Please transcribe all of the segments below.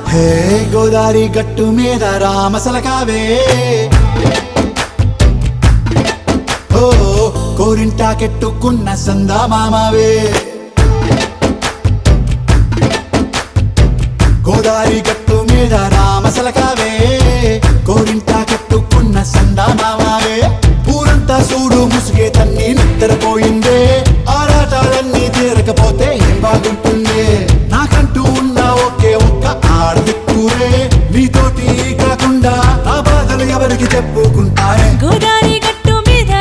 హే గోదారి గట్టు మీద రామసలకావే ఓ కోరింటాకెట్టుకున్న సందా మామావే గోదారి గట్టు మీద రామసలకావే కోరింటాకెట్టుకున్న సందా మామావే ఊరంతా చూడు ముసుగే తన్ని నిద్రపోయిందే ఆరాటాలన్నీ తీరకపోతే ఏం బాగుంటుంది నాకంటూ ఉన్న ఒకే ఒక్క ఆడదిక్కురే నీతోటి కాకుండా ఆ బాధలు ఎవరికి చెప్పుకుంటారే గోదారి గట్టు మీద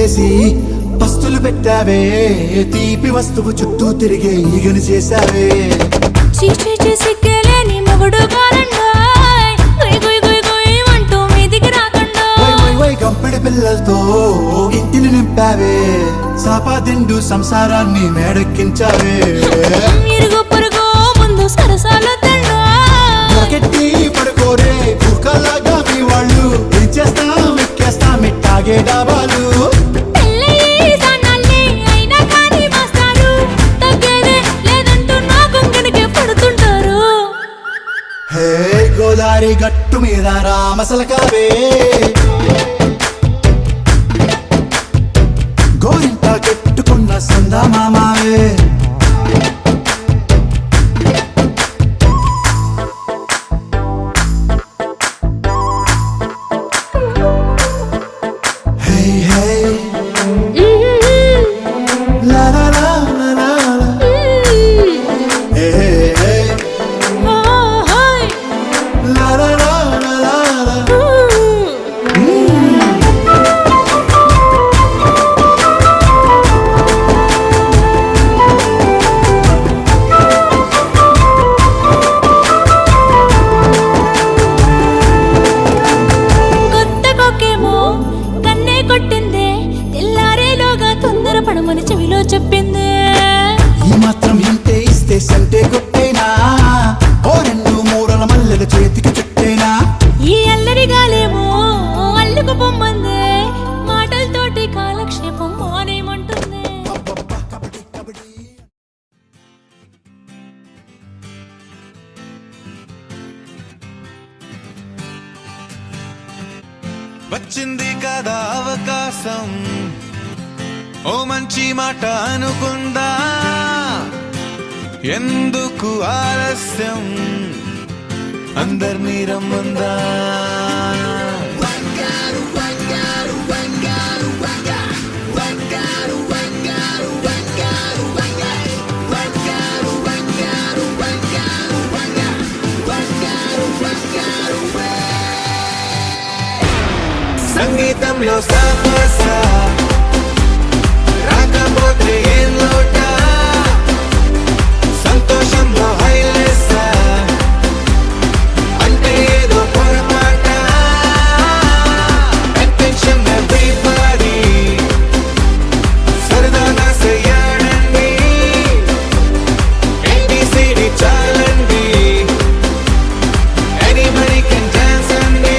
ముసుగేసి పస్తులు పెట్టావే, తీపి వస్తువు చుట్టూ తిరిగే ఈగని చేశావే. చీచీ సిగ్గలేని మొగుడు కారండాయ్, గుయ్ గుయ్ గుయ్ గుయ్ అంటూ మీదికి రాకుండా వై గంపెడి పిల్లలతో ఇంటిని నింపావే, సాపాదిండు సంసారాన్ని మేడెక్కించావే. ఇరుగు పొరుగు ముందు సరసాలు తండా రాకెట్టి పడుకోరే కుక్కలాగా మీ వాళ్ళు, ఏం చేస్తాం ఎక్కేస్తాం ఎట్టాగే డాబాలు. పెళ్ళయి సన్నాల్ని అయినా కానీ మాస్తారు, తగ్గేదే లేదంటూ నా కొంగనికే పడుతుంటారు. హే గోదారి గట్టు మీద రామసలకావే, గోరింట కెట్టుకున్న సందమామావే. Hey hey la la la la la la. Hey hey ఓ hi la la la la la la. కొత్త కొక్కేమో కన్నే కొట్టిందే, తెల్లారేలోగా తొందర పడమని చెవిలో చెప్పిందే. ఈ మాత్రం ఇంతే ఇస్తే సంటే కొట్టేనా, ఓ రెండు మూరల మల్లెల చేతికి చుట్టేనా. ఈ అల్లరి గాలేమో అల్లుకు పొమ్మందే, మాటలతోటి కాలక్షేపం మానేమంటుంది. అబ్బబ్బా, కబడ్డీ కబడ్డీ. వచ్చింది కదా అవకాశం, ఓ మంచి మాట అనుకుందా, ఎందుకు ఆలస్యం, అందర్నీ రమ్మందా. సంగీతంలో సాపస రాకపోతే ఏం లోట, సంతోషంలో హైలెస్ అంటే ఏదో పొరపాట. అటెన్షన్ ఎవ్రీబడీ, సరదాగా చెయ్యాడండి, ABCD చాలండి, ఎనీబడీ కెన్ డాన్స్ అండి.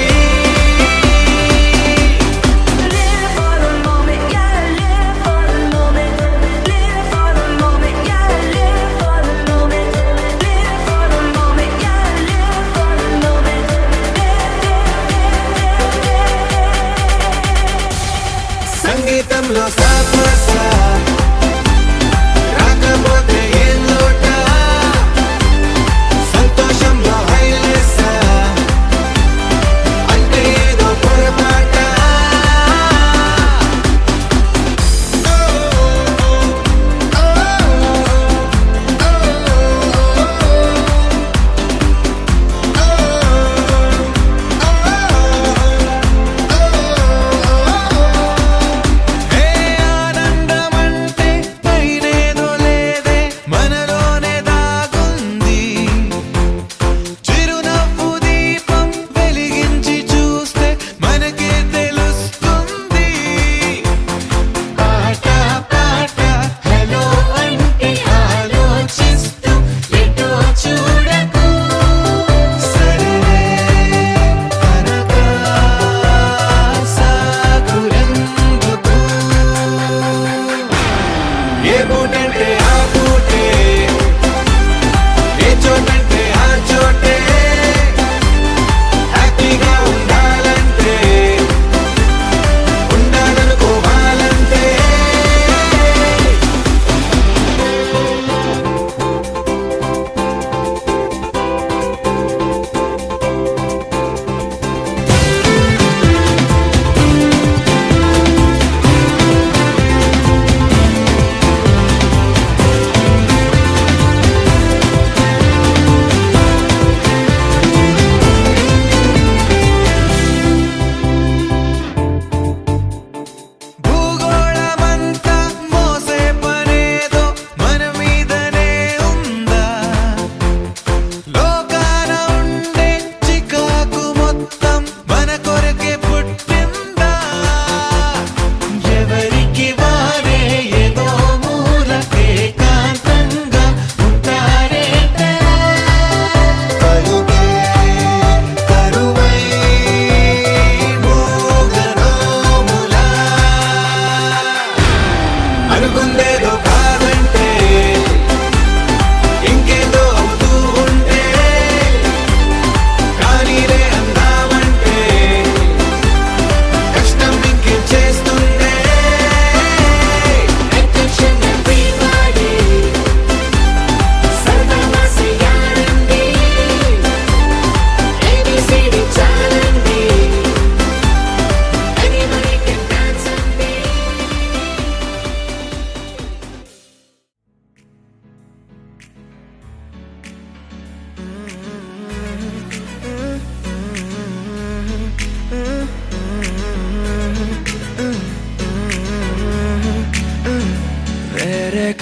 Live for the moment, yeah, live for the moment. Live for the moment, yeah, live for the moment. Live for the moment, yeah, live for the moment. సంగీతంలో సాపస రాకపోతే ఏం లోట, సంతోషంలో హైలెస్ అంటే ఏదో పొరపాట. హే ఆనందమంటే పైనేదో లేదే, మనలోనే దాగుంది, చిరునవ్వు దీపం వెలిగించి చూస్తే మనకే తెలుస్తుంది. పాట పాట హలో అంటే ఆలోచిస్తూ ఎటో చూడకు, సరే అనగా సాగురెందుకు. ఏ పూటంటే ఆ పూటే, ఏ చోటంటే ఆ చోటే, హ్యాపీగా ఉండాలంటే ఉండాలనుకోవాలంటే.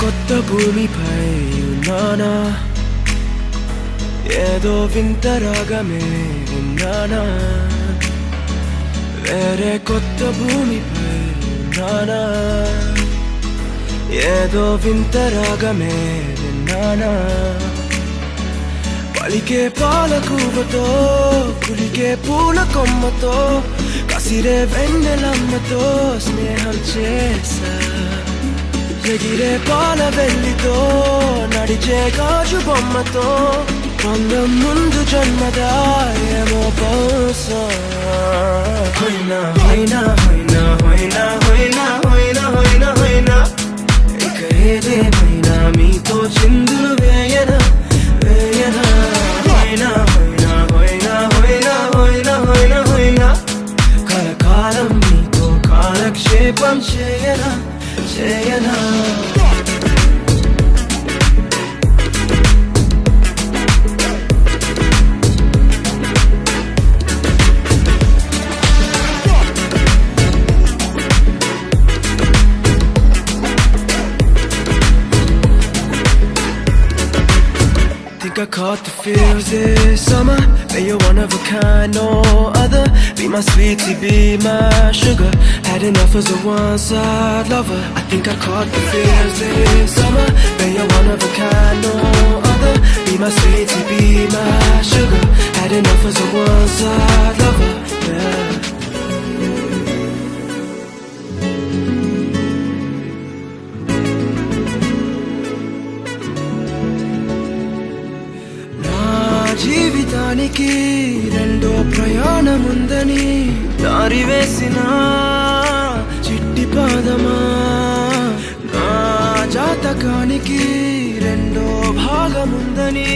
కొత్త భూమిపై ఉన్నానా ఏదో వింత రాగమే విన్నానా వేరే కొత్త భూమిపై ఉన్నానా ఏదో వింత రాగమే విన్నానా పలికే పాలకూవతో కులికే పూల కొమ్మతో కసిరే వెన్నెలమ్మతో స్నేహం చేసా ఎగిరే పాల వెల్లితో నడిచే గాజు బొమ్మతో పొందం ముందు జన్మదా ఏమో బహుశా హోయినా హోయినా హోయినా హోయినా హోయినా హోయినా హోయినా హోయినా ఇక ఏదేమైనా మీతో చిందులు వేయనా వేయనా హోయినా హోయినా హోయినా హోయినా హోయినా హోయినా హోయినా కలకాలం మీతో కాలక్షేపం చేయనా చేయనా Think I caught the feels this summer. But you're one of a kind, no other. Be my sweetie, be my sugar. Had enough as a one-side lover. I think I caught the feels this summer. But you're one of a kind, no other. Be my sweetie, be my sugar. Had enough as a one-side lover. Yeah. జీవితానికి రెండో ప్రయాణముందని దారి వేసిన చిట్టి పాదమా నా జాతకానికి రెండో భాగముందని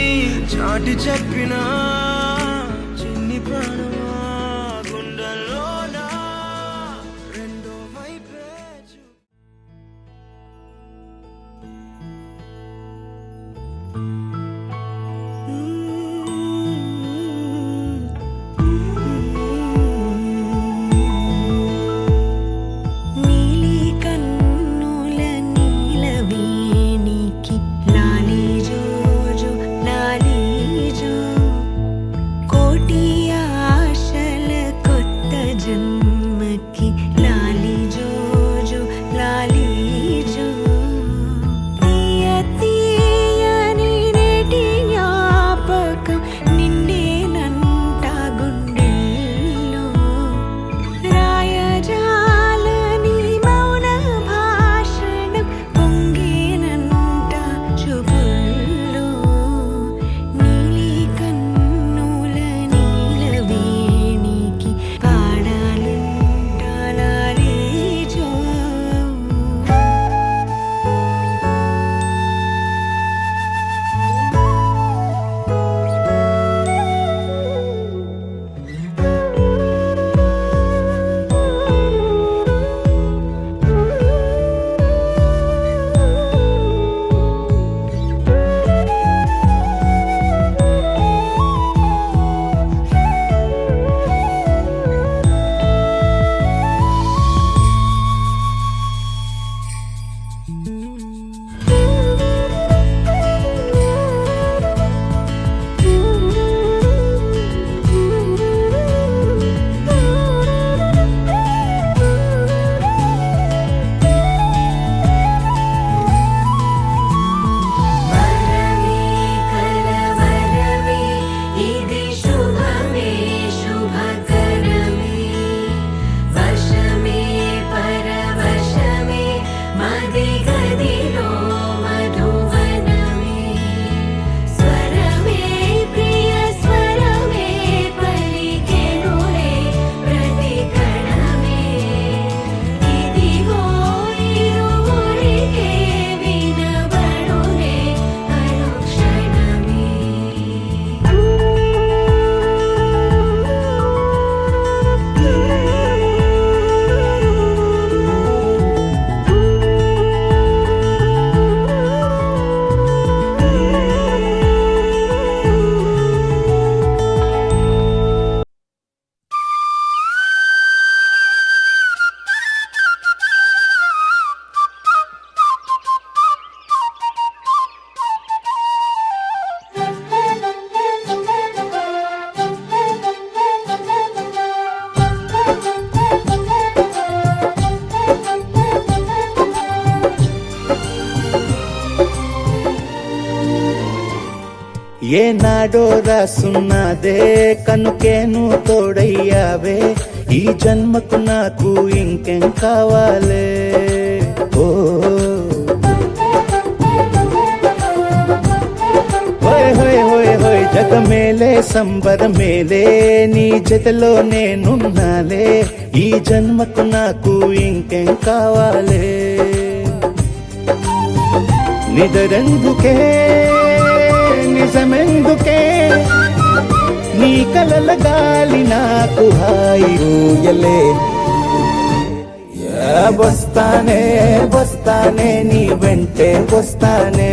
చాటి చెప్పిన చిన్ని ప్రాణమా గుండెల్లోనా రెండో వైపే నీలి కన్నుల నీలవేణికి లాలి జోజో లాలి జో కోటి ఆశల కొత్త జన్మకి లాలి జోజో లాలి జో తీయ తీయని ఏనాడో రాసున్నదే కనుకే నువ్వు తోడయ్యావే ఈ జన్మకు నాకు ఇంకేం కావాలే ఓ హోయ్ హోయ్ హోయ్ హోయ్ జగ మేలే సంబర మేలే నీ జతలో నేనున్నాలే ఈ జన్మకు నాకు ఇంకేం కావాలే నిదరెందుకే నిజమెందుకే నీ కలల గాలి నాకు హాయి ఊయలే వస్తానే వస్తానే నీ వెంటే వస్తానే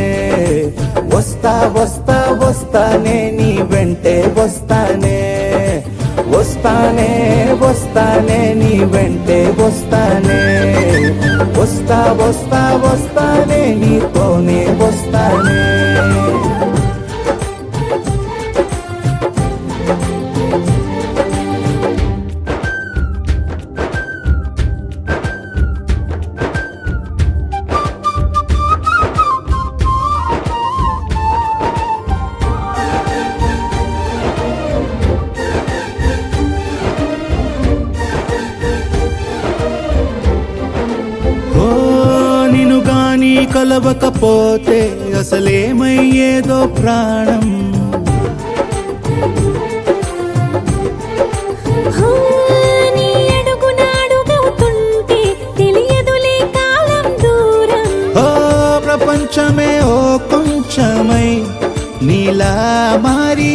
వస్తా వస్తా వస్తానే నీ వెంటే వస్తానే వస్తానే వస్తానే నీ వెంటే వస్తానే వస్తా వస్తా వస్తానే నీతోనే వస్తానే కలవకపోతే అసలేమయ్యేదో ప్రాణం నీ అడుగునాడుగవుతుంటే తెలియదులే కాలం దూరం ఓ ప్రపంచమే ఓ కొంచెమై నీలా మారి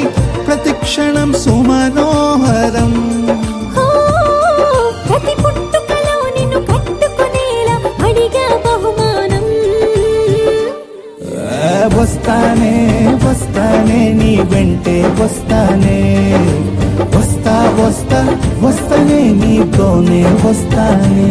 ప్రతిక్షణం సుమనోహరం ప్రతి పుట్టుకలో నిన్ను కట్టుకునేలా అడిగా బహుమానం వస్తానే వస్తానే నీ వెంటే వస్తానే వస్తా వస్తా వస్తానే నీతోనే వస్తానే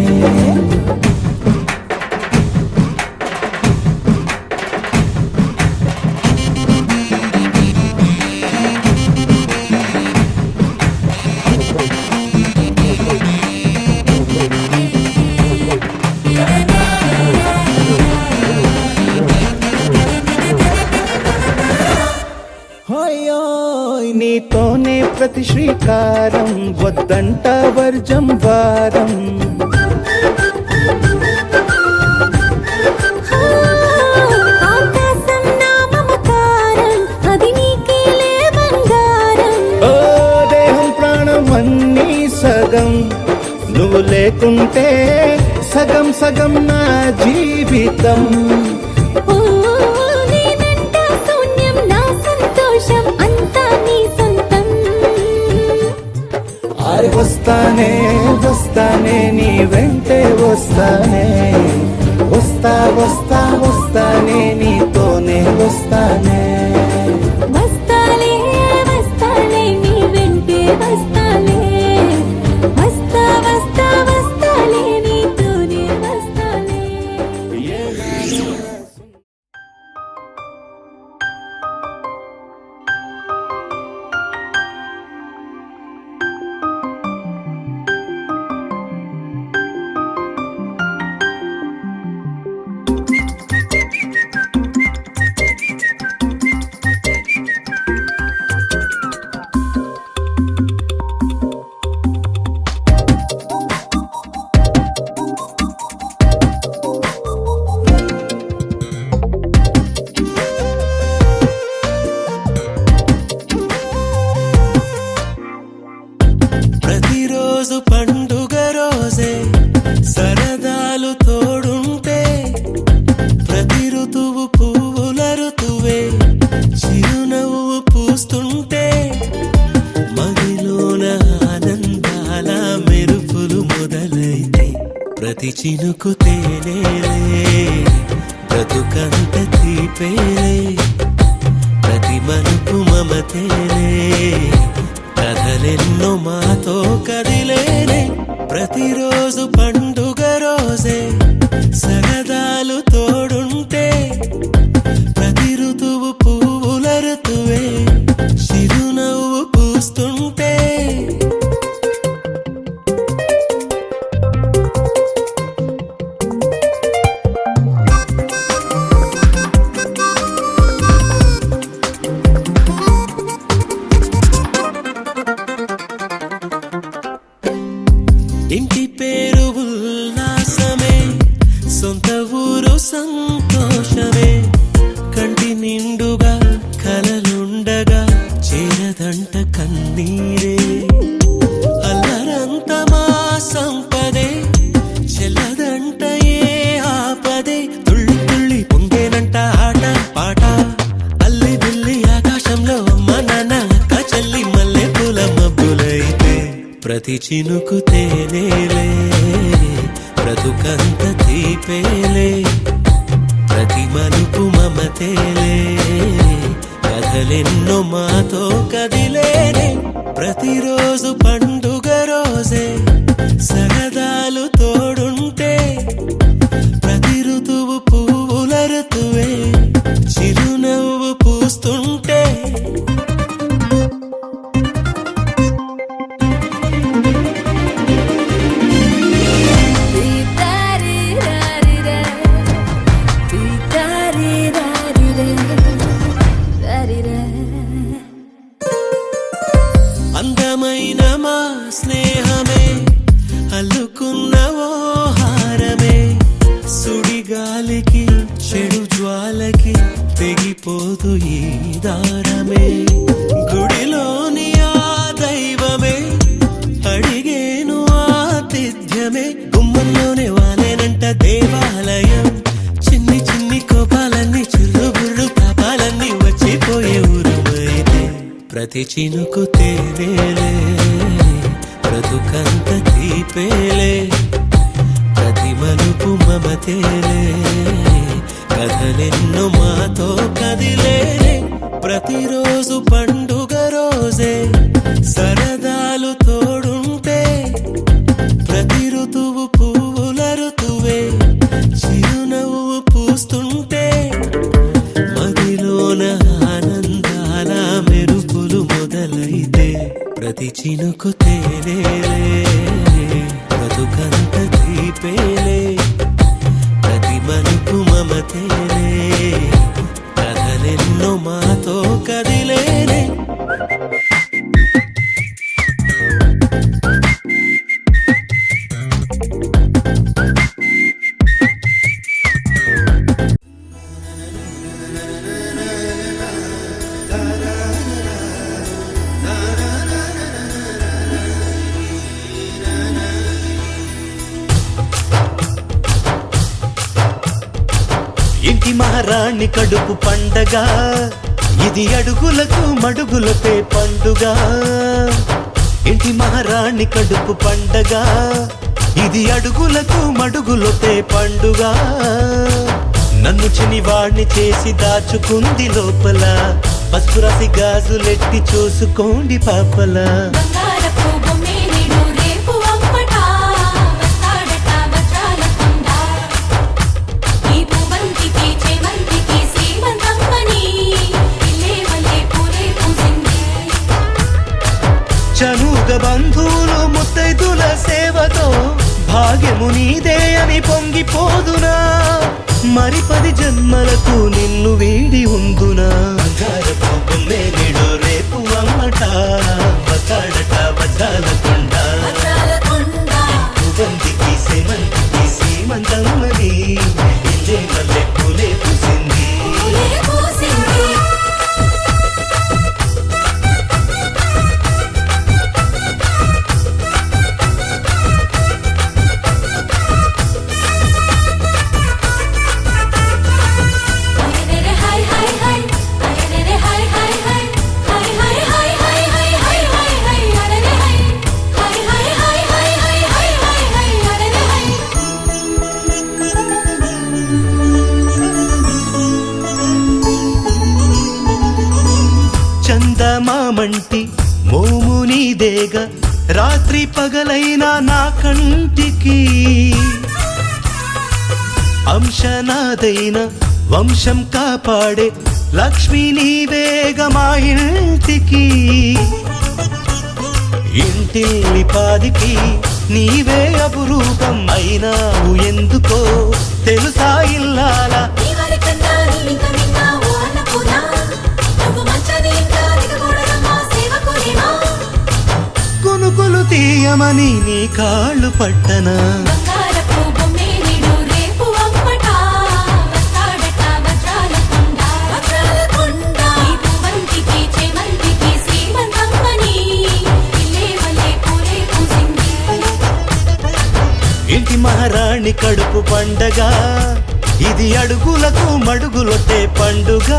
నీతోనే ప్రతి శ్రీకారం వద్దంట వర్జం వారం ఆకాశం నా మమకారం అది నీకేలే బంగారం ఓ దేహం ప్రాణం అన్నీ సగం నువ్వు లేకుంటే సగం సగం నా జీవితం నేనంటా శూన్యం నా సంతోషం అంతా నీ సొంతం వస్తానే వస్తానే నీ వెంటే వస్తానే వస్తా వస్తా వస్తానే నీతోనే వస్తానే వస్తాలే వస్తాలే నీ వెంటే వస్తాలే వస్తా వస్తా వస్తాలే నీతోనే వస్తాలే ప్రతిరోజు పండుగ రోజే సరదాలు తోడుంటే ప్రతి ఋతువు పువ్వుల ఋతువే చిరునవ్వు పూస్తుంటే మదిలోన ఆనందాల మెరుపులు మొదలైతే ప్రతి చినుకు తేనేలే బ్రతుకంత తీపేలే ప్రతి మలుపు మమతేలే కథలెన్నో మాతో కదిలేనే ప్రతిరోజు పండుగ రోజే సరదాలు తోడుంటే ప్రతి ఋతువు పువ్వుల ఋతువే చిరునవ్వు పూస్తుంటే ప్రతి చినుకు తేనేలే బ్రతుకంత తీపేలే ప్రతి మలుపు మమతేలే కథలెన్నో మాతో కదిలేనే ప్రతిరోజు పండుగ రోజే సరదాలు తోడుంటే ప్రతి ఋతువు పువ్వుల ఋతువే చిరునవ్వు పూస్తుంటే అందమైన మా స్నేహమే అల్లుకున్న ఓ హారమే సుడిగాలికి చెడు జ్వాలకి తెగిపోదు ఈ దారమే గుడిలోని ఆ దైవమే అడిగేను ఆతిథ్యమే గుమ్మంలోనే వాలేనంట దేవాలయం చిన్ని చిన్ని కోపాలన్నీ చిరుబుర్రు పాపాలన్నీ వచ్చిపోయే ఊరుమైతే ప్రతి చినుకు తేనేలే బ్రతుకంత తీపేలే ప్రతి మలుపు మమతేలే కథలెన్నో మాతో కదిలేనే ప్రతిరోజు పండుగ రోజే సరదాలు తోడుంటే ప్రతి ఋతువు పువ్వుల ఋతువే చిరునవ్వు పూస్తుంటే మదిలోన ఆనందాల మెరుపులు మొదలైతే ప్రతి చినుకు తేనేలే బ్రతుకంత తీపేలే ప్రతి మలుపు మమతేలే కథలెన్నో మాతో కదిలేనే ఇంటి మహారాణి కడుపు పండగ ఇది అడుగులకు మడుగులపే పండుగ ఇంటి మహారాణి కడుపు పండగ ఇది అడుగులకు మడుగులపే పండుగ నన్ను చినివాణ్ణి చేసి దాచుకుంది లోపల పసుపు రాసి గాజులెట్టి చూసుకోండి పాపలా బంగారపు బొమ్మేనిడు రేపు అప్పట వస్తాడట వజ్రాల కొండ ఈ పువ్వంతికి చేమంతికి శ్రీమంతమ్మని ఇల్లే వల్లే పూలే పూసింది చనుగ బంధువులు ముత్తైదుల సేవతో భాగ్యము నీదే అని పొంగిపోదునా మరి 10 జన్మలకు నిన్ను వీడి ఉందునా బంగారపు బొమ్మేనిడు రేపు అమ్మట వస్తాడట వజ్రాల కొండ వజ్రాల కొండ పువ్వంతికి సేమంతికి సీమంతమ్మని ఇల్లే మల్లె పూలే పూసింది పూలే పూసింది అరెరే హై హై హై అరెరే హై హై హై హై హై హై హై హై హై హై హై అరెరే హై హై హై హై హై హై హై హై హై అరెరే హై చందమామంటి మోము నీదేగ రాత్రి పగలైనా నా కంటికి అంశనాదైన వంశం కాపాడే లక్ష్మి నీవేగ మా ఇంటికి ఇంటిల్లి పాదికి నీవే అపురూపం అయినావు ఎందుకో తెలుసా ఇల్లాలా నీవరికన్నా నీవింక విన్నావు అన్నపూర్ణ నువ్వు మంచని ఇంకా దిగకూడదమ్మా సేవకునివా కొనుకొలు తీయమని నీ కాళ్ళు పట్టనా బంగారపు బొమ్మేనిడు రేపు అప్పట వస్తాడట వజ్రాల కొండ వజ్రాల కొండ ఈ పువ్వంతికి చేమంతికి శ్రీమంతమ్మని ఇల్లే వల్లే పూలే పూసింది ఇంటి మహారాణి కడుపు పండగ ఇది అడుగులకు మడుగులొట్టే పండుగ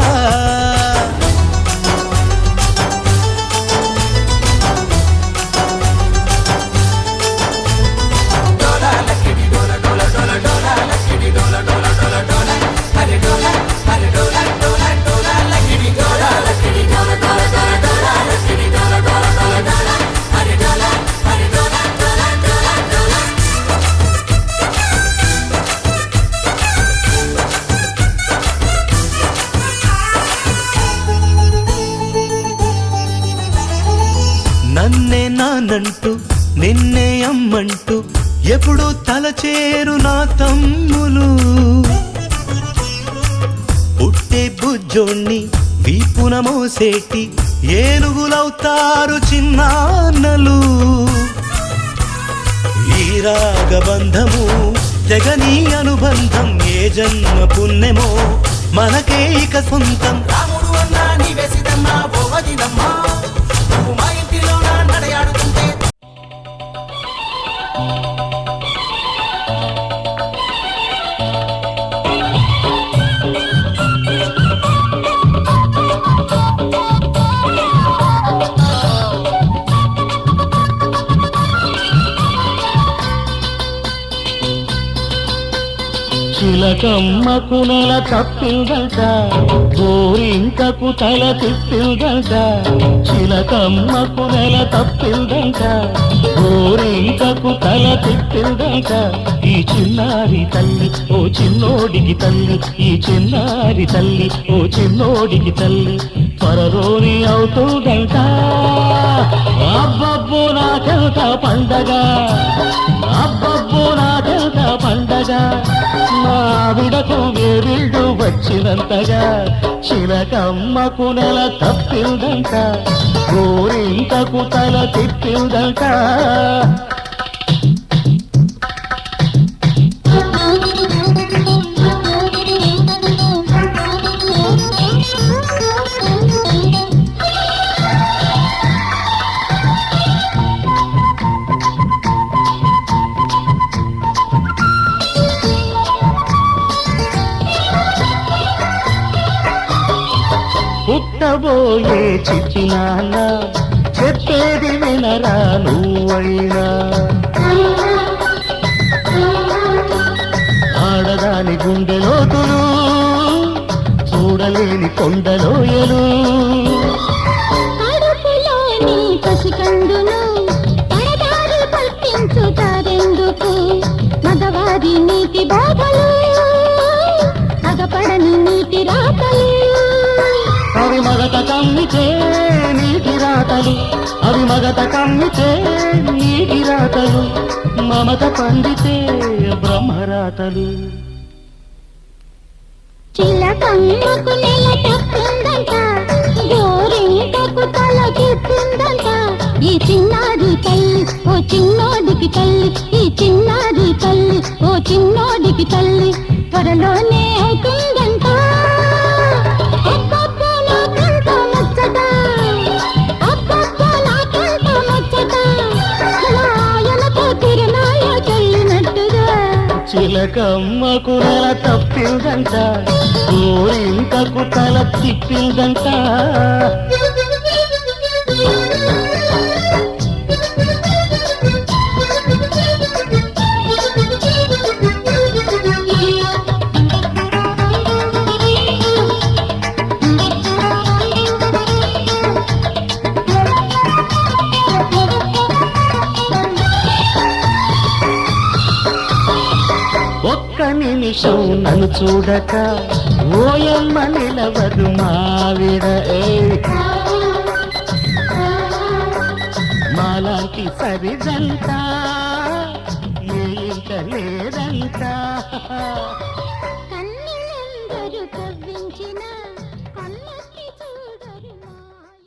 నాన్నంటూ నిన్నే అమ్మంటూ ఎప్పుడు తలచేరు నా తమ్ములు. పుట్టే బుజ్జోణ్ణి వీపున మోసేటి ఏనుగులవుతారు చిన్నాన్నలు. ఈ రాగబంధము జగనీ అనుబంధం ఏ జన్మ పుణ్యమో మనకే ఇక సొంతం. రాముడు అన్నా నీవే సీతమ్మ ఓ వదినమ్మ, నువ్వు మా ఇంటిలో నడయాడుతుంటే చిలకమ్మకు నెల తప్పిందట, గోరింకకు తల తిప్పిందట. చిలకమ్మకు నెల తప్పిందట, గోరింకకు తల తిప్పిందట. ఈ చిన్నారి తల్లి ఓ చిన్నోడికి తల్లి, ఈ చిన్నారి తల్లి ఓ చిన్నోడికి తల్లి త్వరలోని అవుతుందంట. అబ్బబ్బో నాకెంత పండగ, అబ్బబ్బో నాకెంత పండగ. మావిడకు వేరిళ్ళు వచ్చినంతగా చిలకమ్మకు నెల తప్పిందంట, గోరింకకు తల తిప్పిందంట. పుట్టబోయే చిట్టి నాన్న చెప్పేది వినరా నువ్వైనా. ఆడదాని గుండె లోతులు చూడలేని కొండలోయలు. కడుపులోని పసికందును పరదారి పట్టించుతారెందుకు. మగవారి నీతి బోధలు అగపడని నీతి రాతలు. అవి మగత కమ్మితే నీటి రాతలు, అవి మగత కమ్మితే నీటి రాతలు. మమత పండితే బ్రహ్మరాతలు. చిలకమ్మకు నెల తప్పిందంట, గోరింకకు తల తిప్పిందంట. ఈ చిన్నారి తల్లి ఓ చిన్నోడికి తల్లి, ఈ చిన్నారి తల్లి ఓ చిన్నోడికి తల్లి త్వరలోనే అవుతుందంట. అబ్బబ్బో నాకెంత ముచ్చట, అబ్బబ్బో నాకెంత ముచ్చట. నాయనతో తిరునాయ చల్లినట్టుగా చిలకమ్మకు నెల తప్పిందంట, గోరింకకు తల తిప్పిందంట. ఒక్క నిమిషం నన్ను చూడక ఓయమ్మ నిలవదు మావిడ. మాలాంటి సరిదంట ఏ ఇంట లేదంట. కన్నెలందరూ కవ్వించిన కన్నెత్తి చూడరు మాయ.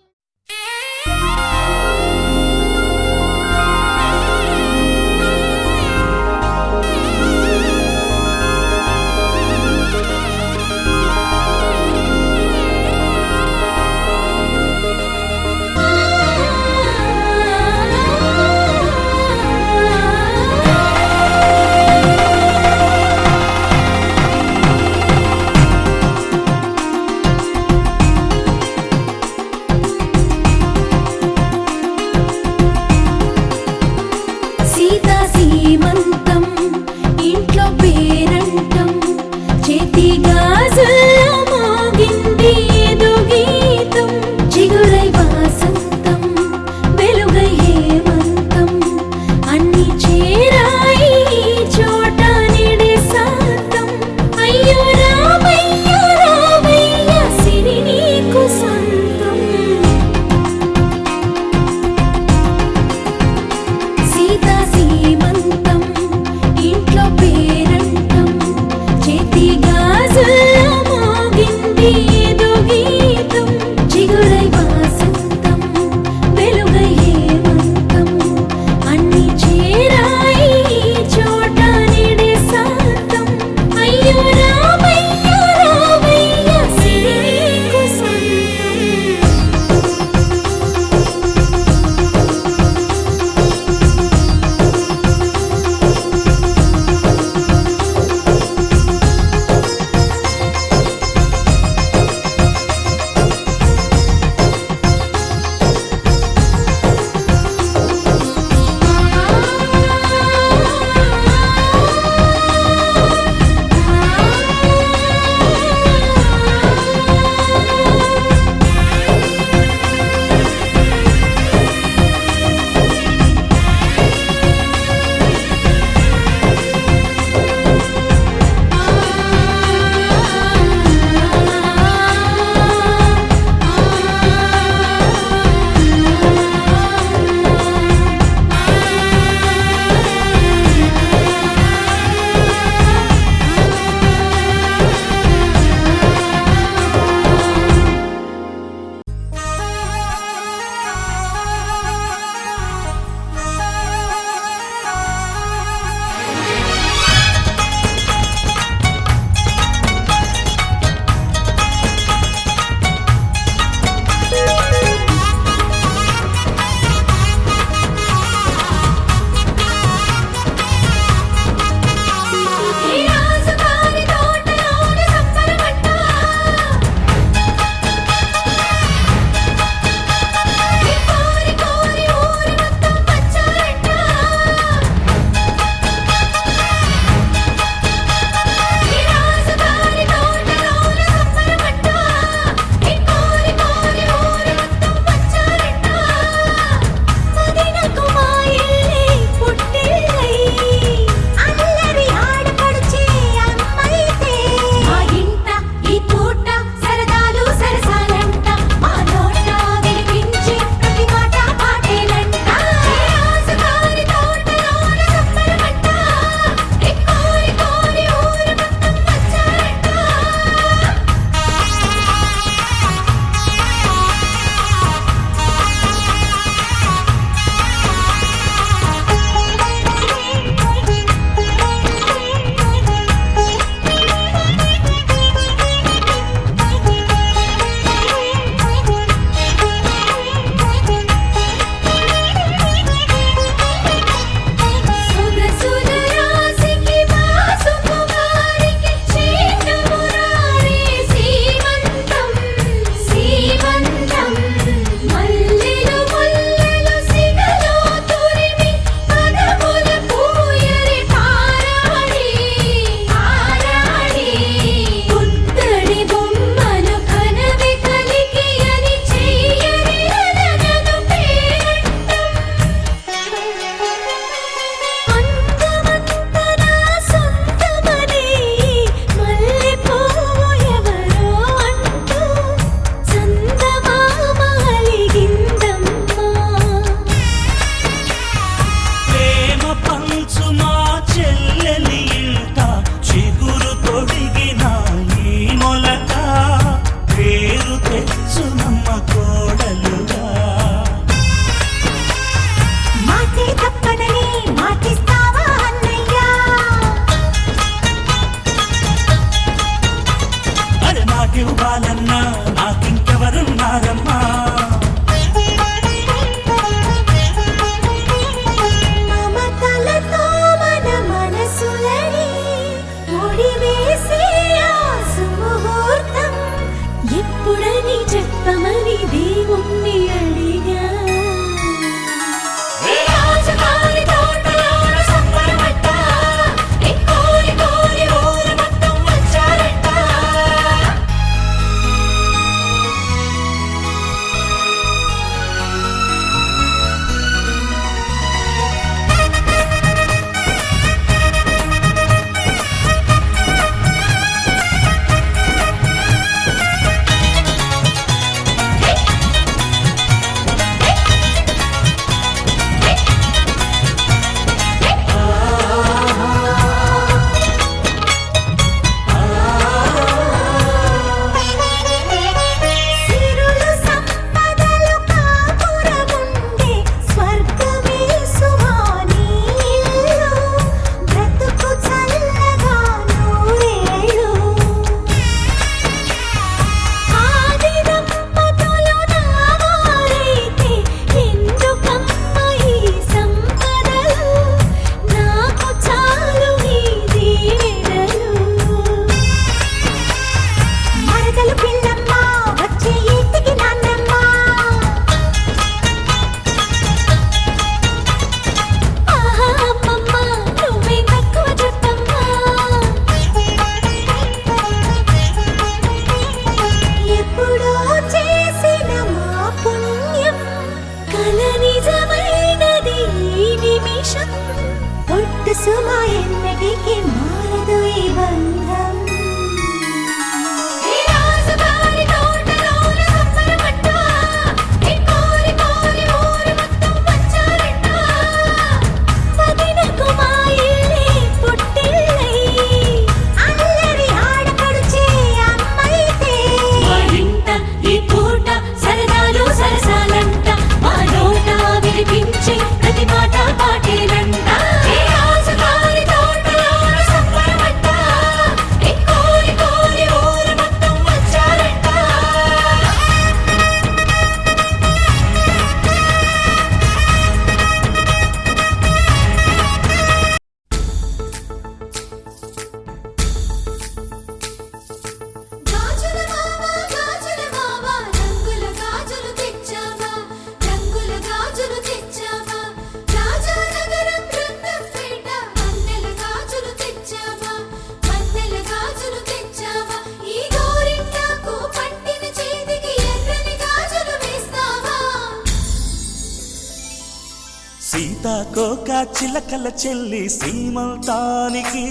సీతాకోక చిలకల చెల్లి సీమంతానికి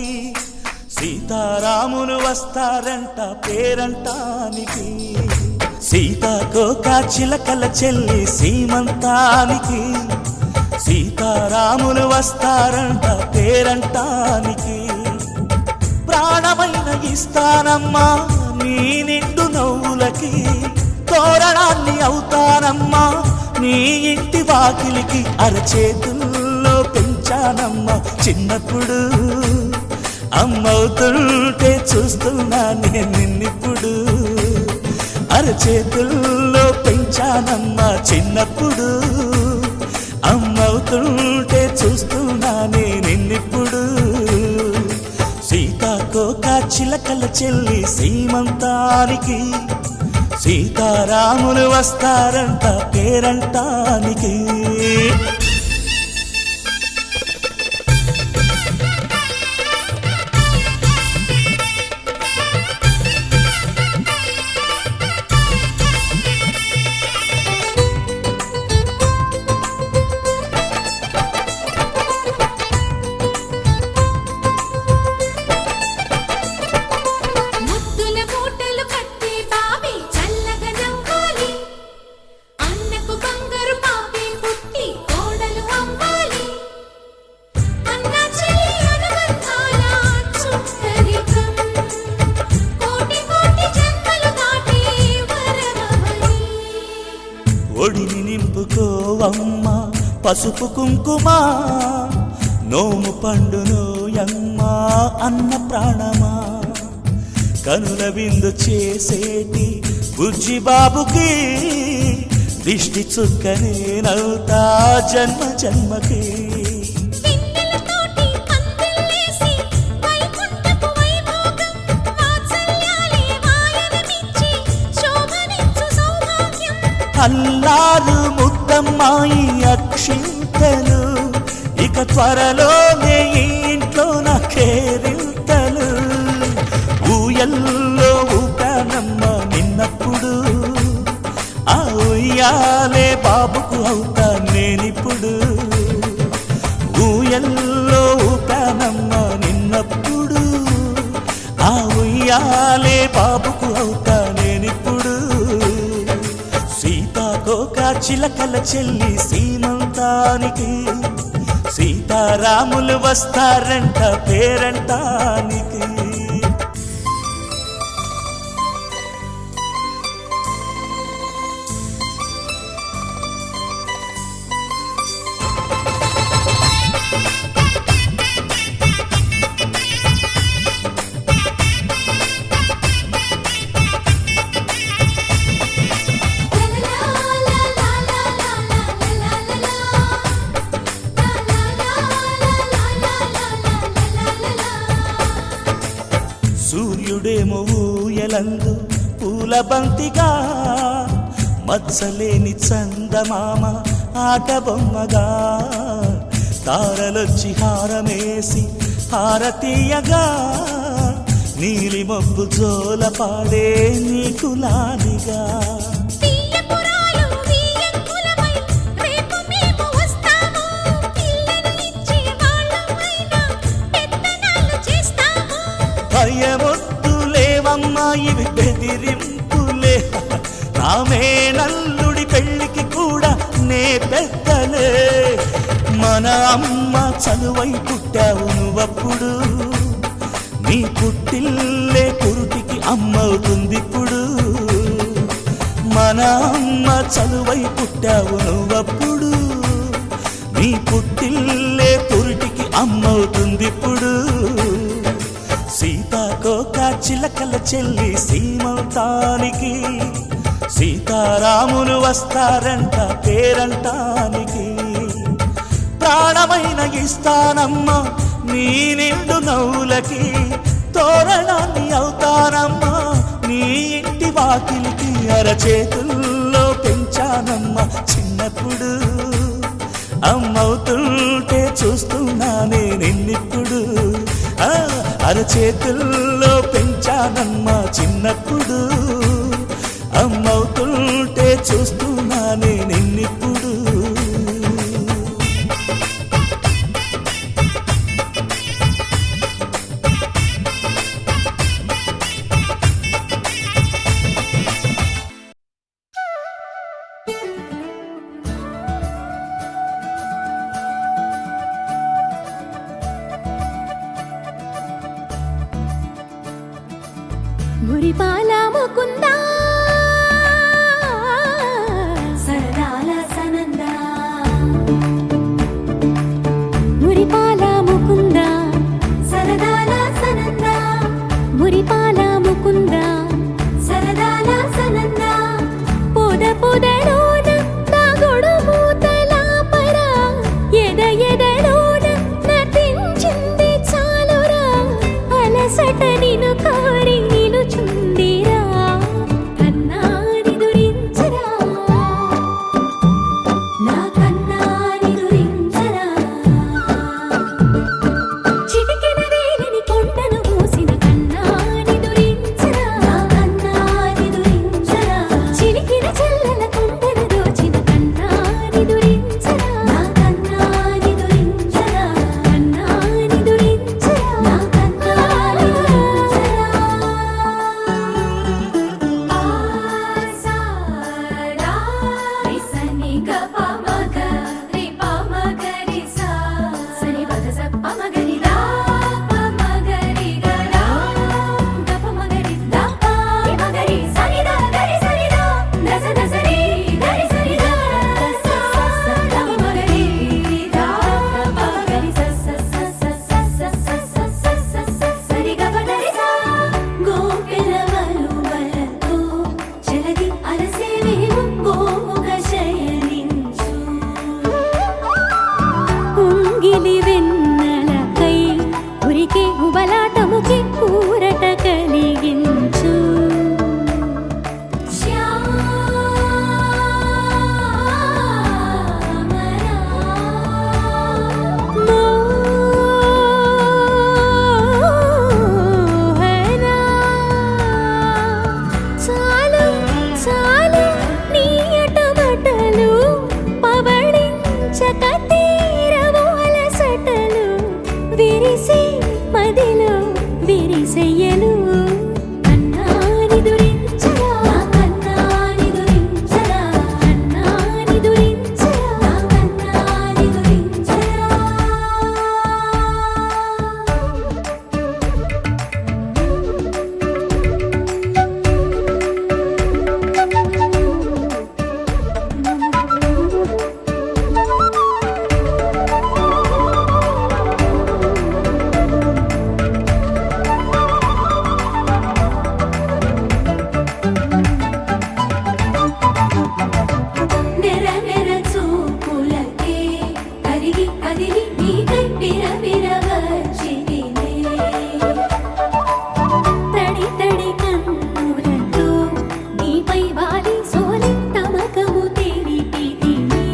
సీతారాములు వస్తారంట పేరంటానికి సీతాకోక చిలకల చెల్లి సీమంతానికి సీతారాములు వస్తారంట పేరంటానికి ప్రాణమైన ఇస్తానమ్మా నీ నిండు నవ్వులకి తోరణాన్ని అవుతానమ్మా నీ ఇంటి వాకిలికి అరచేతుల్లో పెంచానమ్మా చిన్నప్పుడు అమ్మవుతుంటే చూస్తున్నా నేను నిన్నిప్పుడు అరచేతుల్లో పెంచానమ్మా చిన్నప్పుడు అమ్మవుతుంటే చూస్తున్నా నేను నిన్నిప్పుడు సీతాకోక చిలకల చెల్లి సీమంతానికి సీతారాములు వస్తారంట పేరంటానికి ముద్దుల మూటలు కట్టి బావి చల్లగా నవ్వాలి అన్నకు బంగారు పాపి పుట్టి కోడలు అవ్వాలి అన్న చెల్లి అనుబంధాల చుట్టరికం కోటి కోటి జన్మలు దాటి వరమవని ఒడిని నింపుకోవమ్మ పసుపు కుంకుమ నోము పండునోయమ్మ అన్న ప్రాణమా కనుల విందు చేసేటి బుజ్జి బాబుకి దిష్టి చుక్కనేనవుతా జన్మ జన్మకి పిన్నెలతోటి పందిళ్ళేసి వైకుంఠపు వైభోగం వాత్సల్యాలే వాయనమిచ్చి శోభనిచ్చు సౌభాగ్యం అల్లారు ముద్దమ్మాయి అక్షింతలు ఇక త్వరలోనే ఈ ఇంట్లో నా కేరింతలు ఊయల్లో ఊపానమ్మ నిన్నప్పుడు ఆ ఉయ్యాలే బాబుకు అవుతా నేనిప్పుడు ఊయల్లో ఊపానమ్మ నిన్నప్పుడు ఆ ఉయ్యాలే బాబుకు అవుతా నేనిప్పుడు సీతాకోక చిలకల చెల్లి సీమంతానికి సీతారాములు వస్తారంట పేరంటానికి సూర్యుడేమో ఊయలందు పూల బంతిగా మత్సలేని చందమామ ఆట బొమ్మగా తారలొచ్చి హారమేసి హారతీయగా నీలి మబ్బు జోల పాడే నీకులానిగా తీయపురాలు వీయంకులమై రేపు మేము వస్తాము పిల్లను ఇచ్చే వాళ్ళమైనా పెత్తనాలు చేస్తాము భయమొద్దులేవమ్మా ఇవి బెదిరింపులే రామే నల్లుడి పెళ్ళికి కూడా నే పెద్దలే మన అమ్మ చనువై పుట్టావు నువ్వప్పుడు నీ పుట్టిల్లే పురుటికి అమ్మవుతుందిప్పుడు మన అమ్మ చనువై పుట్టావు నువ్వప్పుడు నీ పుట్టిల్లే పురుటికి అమ్మవుతుందిప్పుడు సీతాకోక చిలకల చెల్లి సీమంతానికి సీతారాములు వస్తారంట పేరంటానికి ప్రాణమైన ఇస్తానమ్మా నీ నిండు నవ్వులకి తోరణాన్ని అవుతానమ్మా నీ ఇంటి వాకిలికి అరచేతుల్లో పెంచానమ్మా చిన్నప్పుడు అమ్మవుతుంటే చూస్తున్నానే నిన్నిప్పుడు అరచేతుల్లో పెంచానమ్మా చిన్నప్పుడు అమ్మవుతుంటే చూస్తున్నానే నిన్నిప్పుడు మురిపాల ముకుందా సరదాల సనందా మురిపాల ముకుందా సరదాల సనందా మురిపాల ముకుందా సరదాల సనందా పొద పొదలోన తాగుడు మూతల పరా ఎద ఎదలోన నటించింది చాలురా అలసట నిను కారి నిలుచుందిరా కన్నాని దురించరా నా కన్నాని దురించరా చిటికెన వేలిని కొండను మూసిన కన్నాని దురించరా నా కన్నాని దురించరా చిలికిన చెల్లెల కొండను దోచిన కన్నాని దురించరా నా కన్నాని దురించరా కన్నాని దురించరా నా కన్నాని దురించరా ఆసారా రిసని గప మగ రిప మగరి సా సని పద సప్ప మగరి దా ప మగరి గరా గప మగరి దా ప మగరి సని దా గరి సని దా దస దసరి గరి సని దా దస స దా మగరి దా ప మగరి స స స స స స స స స సరి గప దరి సా గోపిలవలు వలతో జలది అలసేవేమో గోముఖ శయనించు ఉంగిలి వెన్నెలకై ఉరికే ఉబలాటముకి ఊరట కలిగించు మోహనా చాలు చాలు నీ అటమటలు పవళించక తీరవు అలసటలు విరిసి మదిలో విరిసెయ్యలు కన్నాని దురించరా కన్నాని దురించరా కన్నాని దురించరా కన్నాని దురించరా నెర నెర చూపులకే కరిగి కదిలి నీకై పిర వచ్చితినే తడి తడి కన్నులతో నీపై వాలి సోలి తమకము తెరిపితినే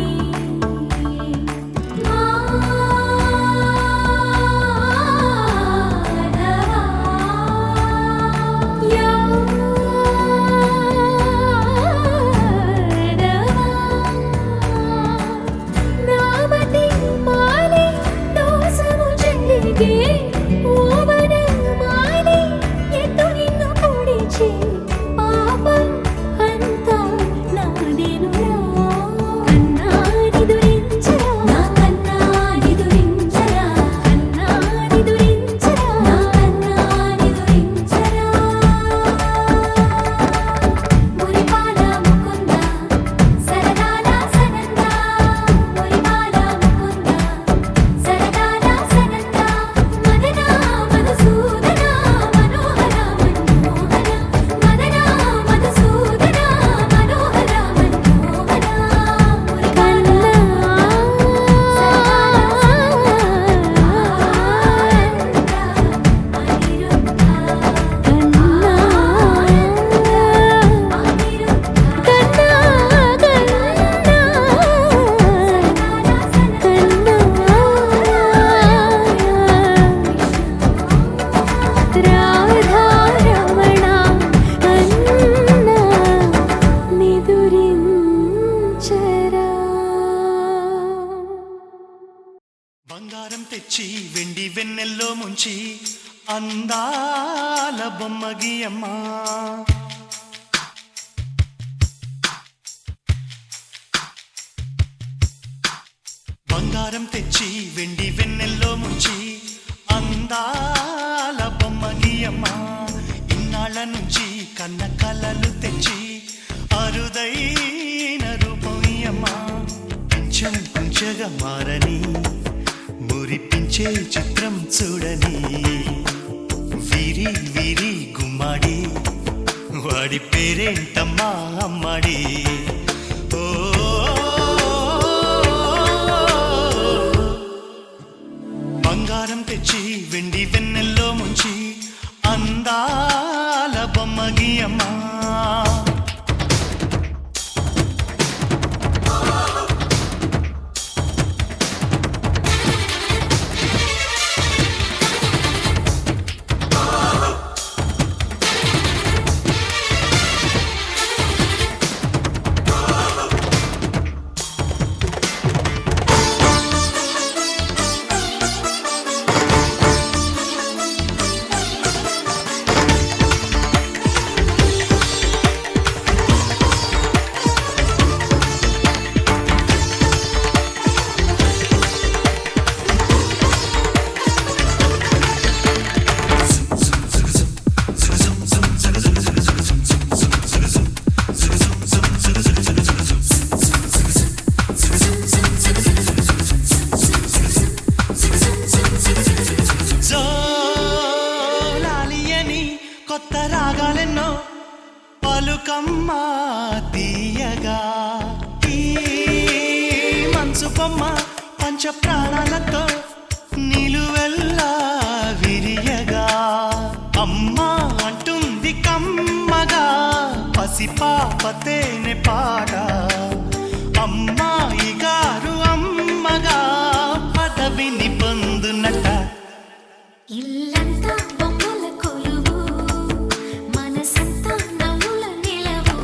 నామతి మాలి దోసము చెల్లిగే ఓవన మాలి ఎత్తు నిన్ను పొడిచి పాపం అంతా నాదేనురా కన్నాని దురించరా నా కన్నాని దురించరా కన్నాని దురించరా నా కన్నాని దురించరా మురిపాల ముకుందా సరదాల సనందా మురిపాల ముకుందా సరదాల సనందా మదనా మధుసూదన మనోహర మన్మోహన మదనా మధుసూదన మనోహర మన్మోహన మురిపాల రాధారమణ కన్నా నిదురించరా బంగారం తెచ్చి వెండి వెన్నెల్లో ముంచి అందాల బొమ్మ గీయమ్మా బంగారం తెచ్చి వెండి వెన్నెల్లో ముంచి అందాల బొమ్మ గీయమ్మా ఇన్నాళ్ళ కళ్ళ నుంచి కన్న కలలు తెచ్చి అరుదైన రూపం ఈ అమ్మ కొంచెం కొంచెగా మారని మురిపించే చిత్రం చూడని వీరి వీరి గుమ్మాడి వాడి పేరేంటమ్మా అమ్మాడి ఓ బంగారం తెచ్చి వెండి వెన్నెల్లో ముంచి అందాల బొమ్మగి అమ్మా కొత్త రాగాలెన్నో పలుకమ్మా తీయగా ఈ మనసు బొమ్మ పంచ ప్రాణాలతో నిలువెల్లా విరియగా అమ్మా అంటుంది కమ్మగా పసిపాపతేనే పాట అమ్మాయి గారు అమ్మగా పదవిని పొందునట ఇల్లంతా బొమ్మల కొలువు మనసంతా నవ్వుల నిలవు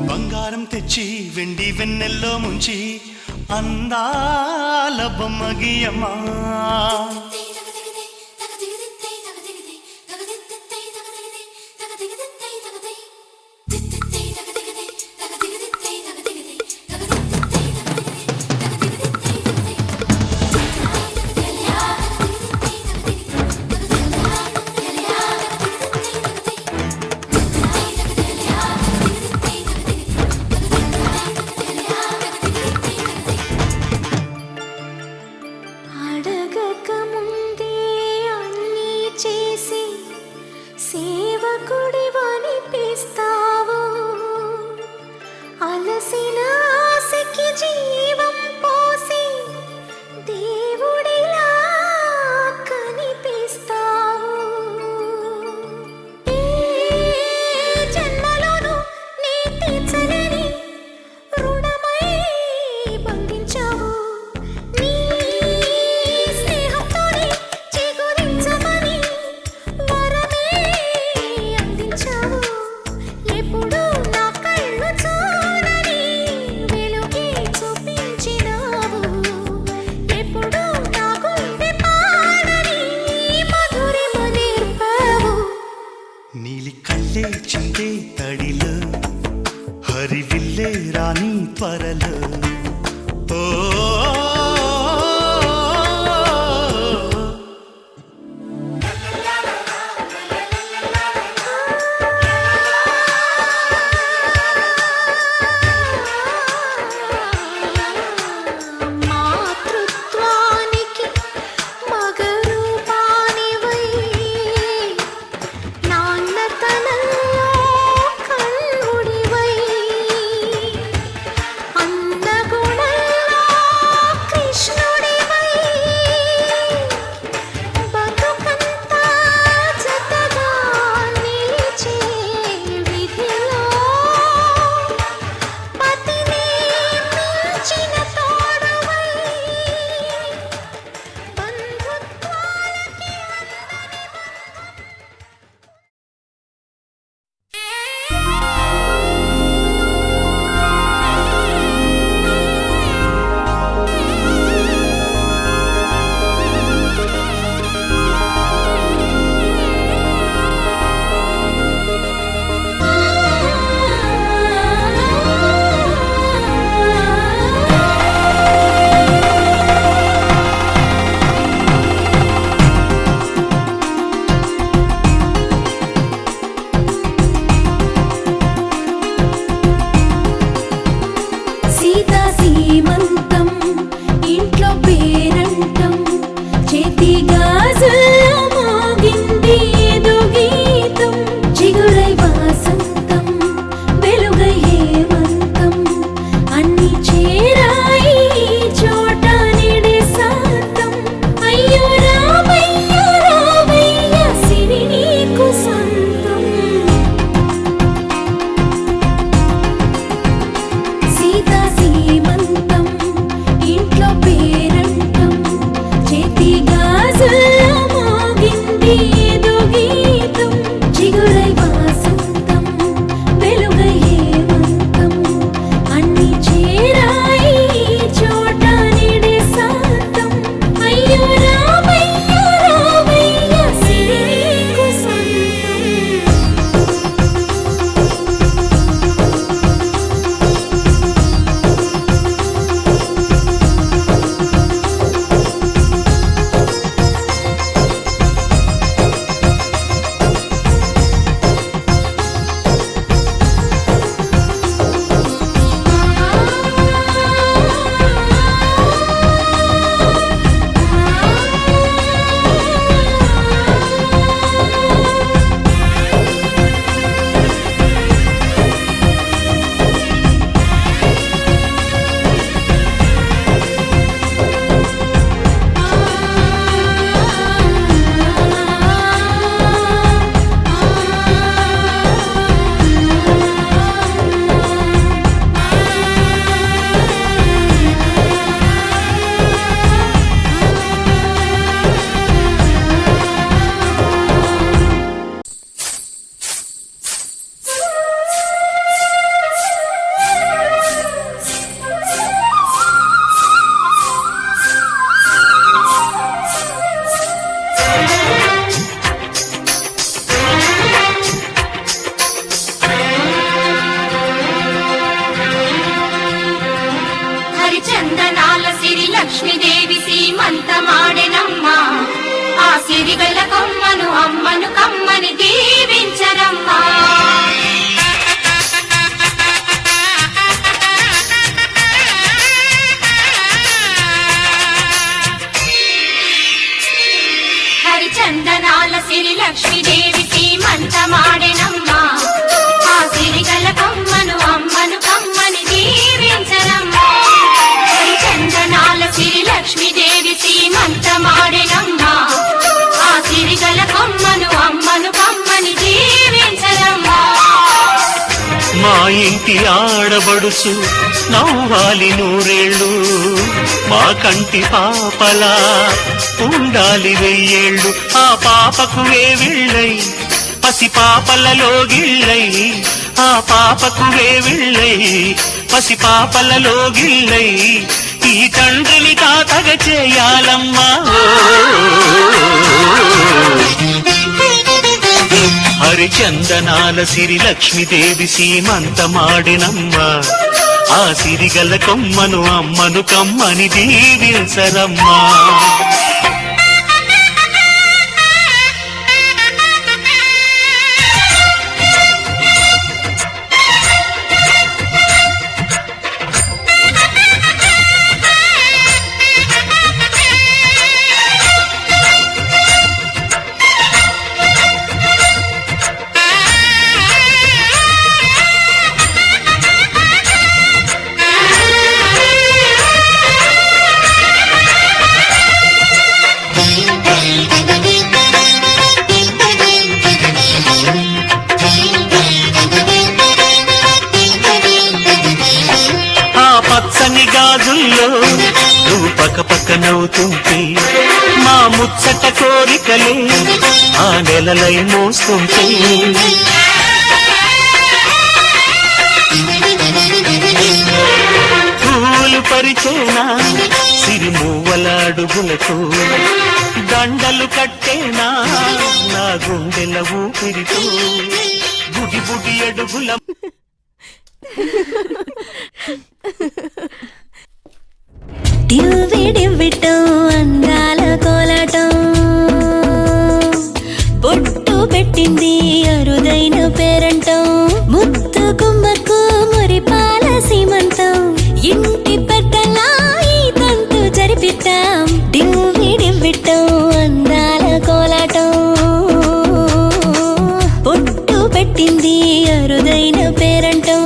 బంగారం తెచ్చి వెండి వెన్నెల్లో ముంచి అందాల బొమ్మగియమ్మా అడగక ముందే అన్నీ చేసి సేవకుడివనిపిస్తావు అలసిన ఆశకి జీవం పోసి దేవుడిలా కనిపిస్తావు ఏ జన్మలోనూ నీ తీర్చలేని రుణమై బంధించావు నీ స్నేహంతోనే చిగురించమని వరమే అందించావు ఎప్పుడు నా కళ్ళు చూడని వెలుగే చూపించినావు ఎప్పుడు నా గుండె పాడని మధురిమ నేర్పావు నీలి కళ్ళే చిందే తడిలో హరివిల్లే రాణి త్వరలో ఓ మాతృత్వానికి మగరూపానివై నాన్నతనంలో కల్లుడివై అన్నగు కమ్మను అమ్మను కమ్మని దీవించరమ్మా. మా ఇంటి ఆడబడుచు నవ్వాలి నూరేళ్ళు, మా కంటి పాపలా ఉండాలి వెయ్యేళ్ళు. ఆ పాపకు వేవిళ్ళై పసి పాపలలో గిళ్ళై, ఆ పాపకు వేవిళ్ళై పసి పాపలలో గిళ్ళై, ఈ తండ్రిని తాతగ చేయాలమ్మా. హరిచందనాల సిరి లక్ష్మీదేవి సీమంతమాడినమ్మ, ఆ సిరిగల కొమ్మను అమ్మను కమ్మని దీవించరమ్మా. పచ్చని గాజుల్లో నువ్వు పక్క పక్క నవ్వుతుంటే, మా ముచ్చట కోరికలే ఆ నెలలై మోస్తుంటే, పూలు పరిచేనా సిరిమూవల అడుగులతో, దండలు కట్టేనా నా గుండెల ఊపిరితో, బుడి బుడి అడుగుల డివ్విడివ్విటం అందాల కోలాటం, బొట్టు పెట్టింది అరుదైన పేరంటం, ముత్తు గుమ్మకు మురిపాల సీమంతం, ఇంటి పెద్దలా ఈ తంతు జరిపిద్దాం. డివ్విడివ్విటం అందాల కోలాటం, బొట్టు పెట్టింది అరుదైన పేరంటం.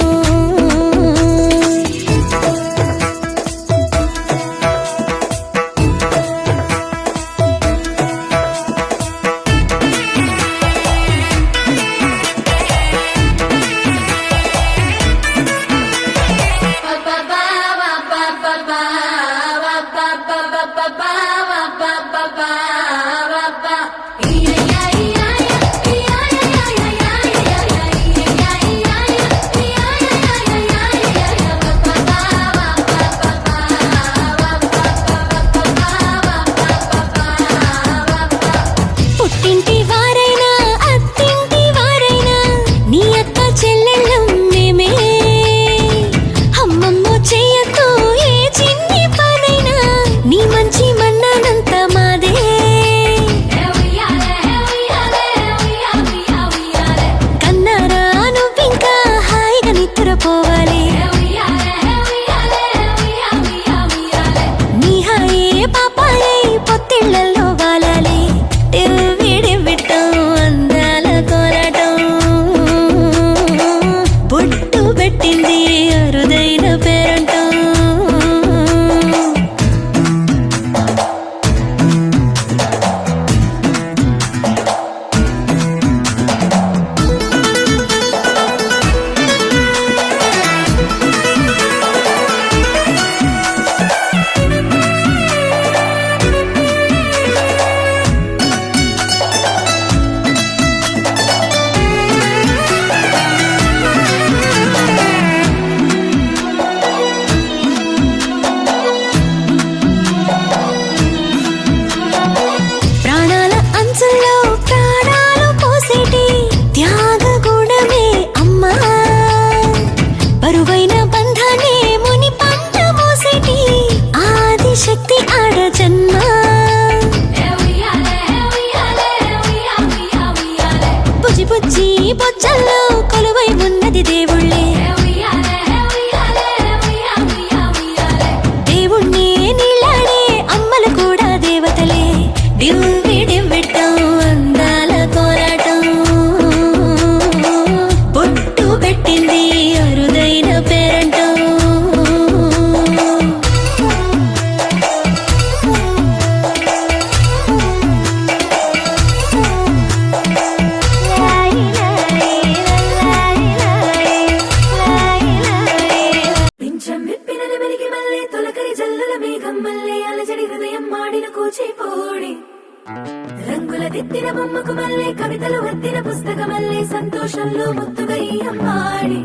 బొమ్మకు మళ్ళీ కవితలు వద్దిన పుస్తకమల్లే సంతోషంలో ముద్దుగా ఈ అమ్మాడి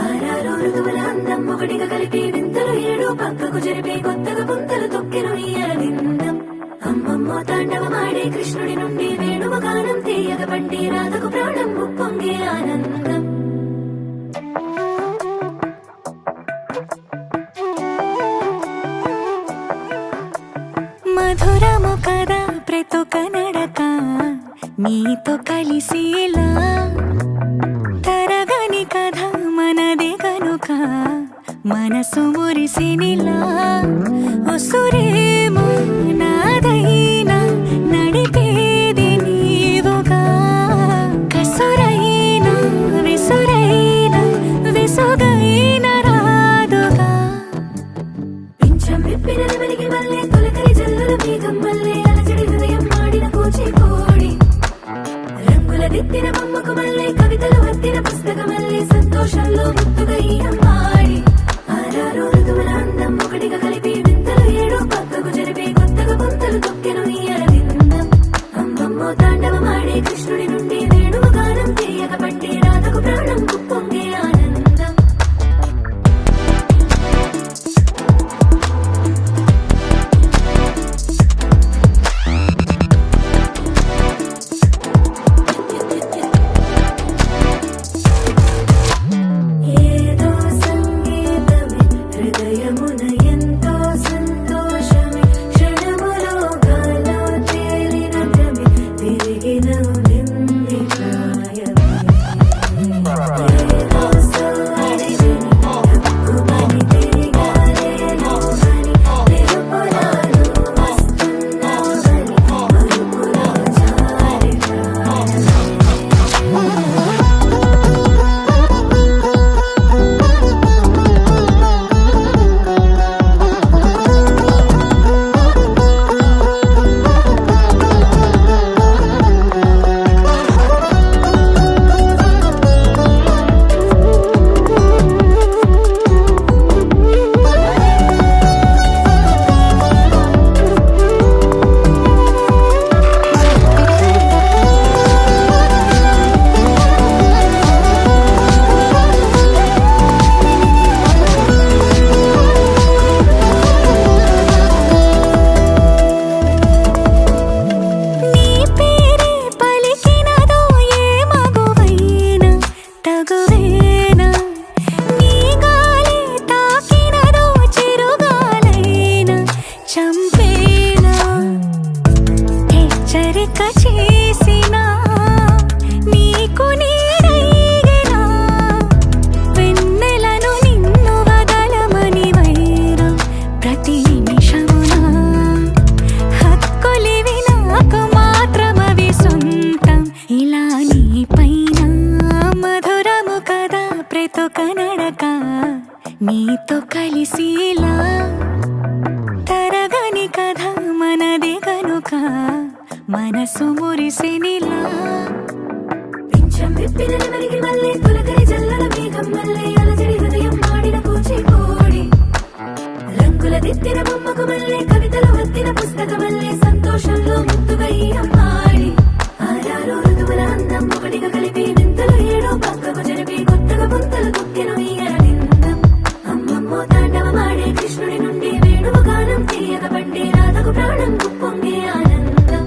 ఆరారు ఋతువుల అందం ఒకటిగా కలిపి వింతలు ఏడు పక్కకు జరిపే కొత్తగా పుంతలు తొక్కెను ఈ అరవిందం అమ్మమ్మో తాండవమాడే కృష్ణుడి నుండి వేణువ గానం తీయగ పండి రాధకు ప్రాణం ఉప్పొంగే ఆనందం మధురము కదా ప్రతొక నడక నీతో కలిసేలా తరగని కథ మనదే కనుక మనసు మురిసినిలా ఉసురేమో నాదైనా నడిపేది నీవుగా కసురైనా విసురైనా విసుగైన రాదుగా పింఛం విప్పిన వెలిగి మల్లే తొలకరి జల్లుల మేఘం మల్లే అలజడి హృదయం మాడిన కూచిపూడి రంగుల దిద్దిన బొమ్మకు మల్లే కవితలు వద్దిన పుస్తకమల్లే సంతోషంలో ముద్దుగా ఈ అమ్మాడి ఆరారు ఋతువుల అందం ఒకటిగా కలిపి వింతలు ఏడు పక్కకు జరిపే కొత్తగా పుంతలు తొక్కెను ఈ అరవిందం అమ్మమ్మో తాండవమాడే కృష్ణుడి నుండి వేణువ గానం తీయగ పట్టి రాధకు ప్రాణం ఉప్పొంగే ఆనందం ఏదో సంగీతమే హృదయమున ఎంతో సంతోషమే క్షణములో గాలో తేలిన భ్రమే తిరిగిన నింది ప్రాయమే ఏదో సోయని తక్కువని తిరిగాలేను అని నిరుపులాను వస్తున్నావని మరుపులో జారి ప్రాణమే నీ పేరే పలికినదో ఏ మగువైనా తగువేనా నీ గాలి తాకినదో చిరుగాలైనా చంపేనా హెచ్చరిక చేసినా నీకు నీడైనా వెన్నెలను నిన్ను వదలమని వైరా ప్రతి నిమిషమునా హక్కులివి నాకు మాత్రమవి సొంతం ఇలా నీ పైన మధురము కదా ప్రతొక నడక నీతో కలిసేలా తరగని కథ మనదే కనుక మనసు మురిసినిలా పింఛం విప్పిన వెలిగి మల్లే తొలకరి జల్లుల మేఘం మల్లే అలజడి హృదయం మాడిన కూచిపూడి రంగుల దిద్దిన బొమ్మకు మల్లే కవితలు వద్దిన పుస్తకమల్లే సంతోషంలో ముద్దుగా ఈ అమ్మాడి ఆరారు ఋతువుల అందం ఒకటిగా కలిపి వింతలు ఏడు పక్కకు జరిపి కొత్తగా పుంతలు తొక్కెను ఈ అరవిందం అమ్మమ్మో తాండవమాడే కృష్ణుడి నుండి వేణువ గానం తీయగ పండి రాధకు ప్రాణం ఉప్పొంగే ఆనందం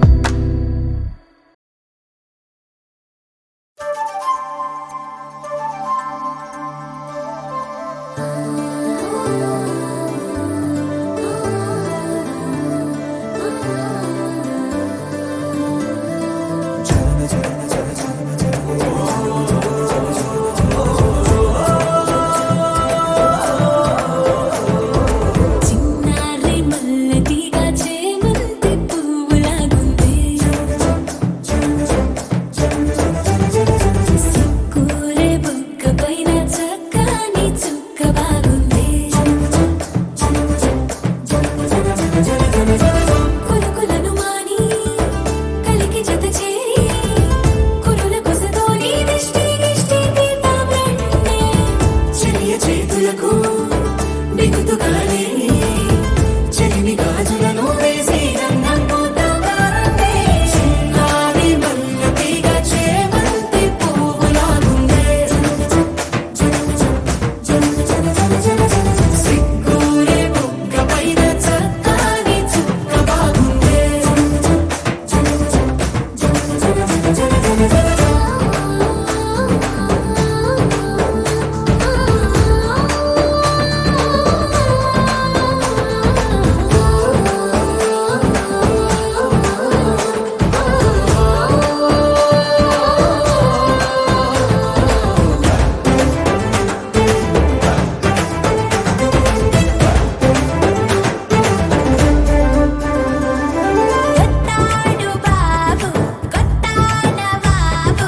కొత్తాడు బాబు కొత్తాన బాబు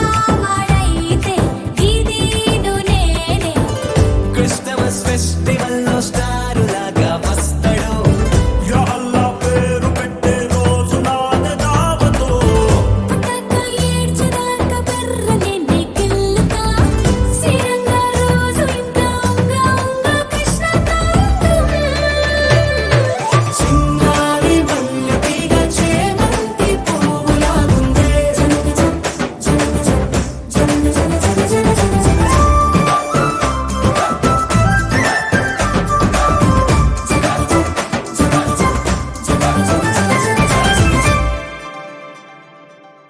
నాదావాడైతే దీదీను నేనే క్రిస్టమస్ ఫెస్టివల్ లో స్టార్ లాగా వస్తాడు పుట్టక ఏడ్చేదాకా బెర్రని గిల్లుతా శ్రీరంగ రోజు ఇంకా ఉంగా ఉంగా కృష్ణకాంతం సింగారి మల్లెపీగ చేమంతి పువ్వులాగుందే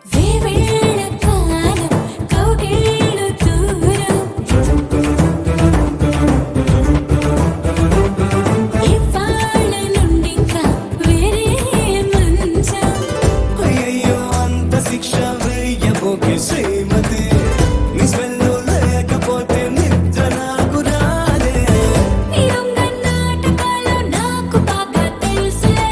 వేవేళ కాలం కౌగిళ్ళు దూరం ఇవాళ నుండింకా వేరే మంచం అయ్యయ్యో అంత శిక్ష వేయబోకే శ్రీమతి నీ స్మెల్ లేకపోతే నిద్ర నాకు రాదే ఈ దొంగ నాటకాలు నాకు బాగా తెలుసులే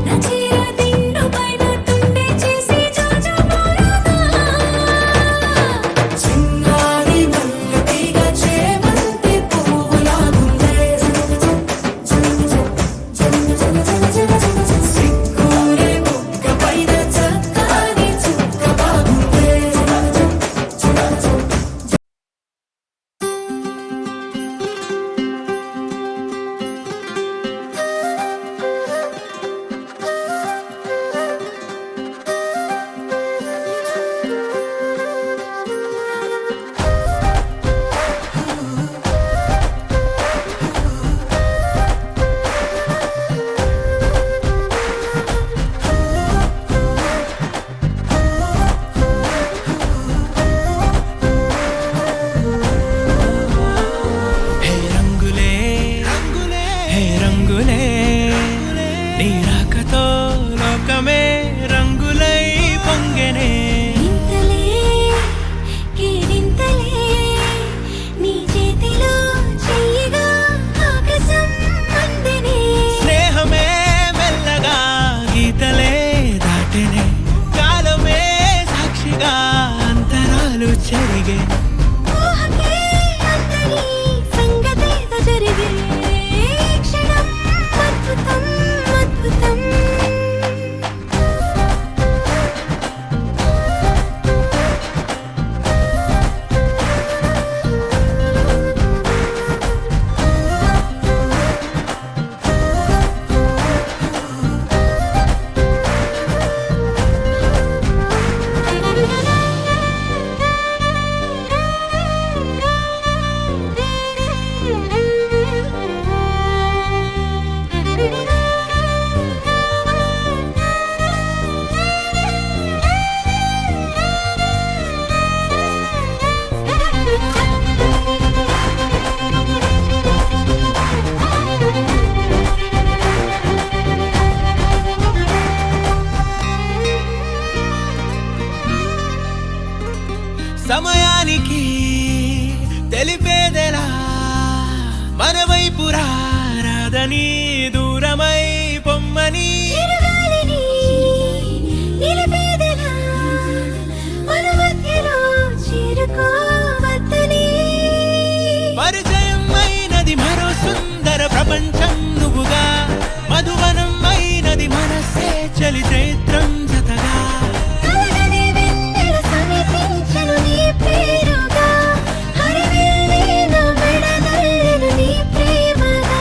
నా చీర దిండు పైన తుండే చేసి జాజమారాదా సింగారి మల్లెపీగ చేమంతి పువ్వులాగుందే సిక్కురే బుక్క పైన చక్కని చుక్క బాగుందే హే రంగులే రంగులే హే రంగులే నీ రాకతో లోకమే రంగులై పొంగెనే ఇంతలే కేరింతలే నీ చేతిలో చెయ్యగా ఆకాశం అందనే స్నేహమే మెల్లగా గీతలే దాటెనే కాలమే సాక్షిగా అంతరాలు చెరిగే ఊహకే అందని సంగతేదో జరిగే క్షణం అద్భుతం అద్భుతం సమయానికి తెలిపేదెలా మన వైపు రాదని దూరమై పొమ్మని చిరుగాలిని నిలిపేదెలా మన మధ్యలో చేరుకోవద్దని పరిచయం అయినది మరో సుందర ప్రపంచం నువ్వుగా మధువనం అయినది మనసే చలి చైత్రం జతగా కలగని వెన్నెల సమీపించను నీ పేరుగా హరివెల్లి నా మెడదల్లెను నీ ప్రేమగా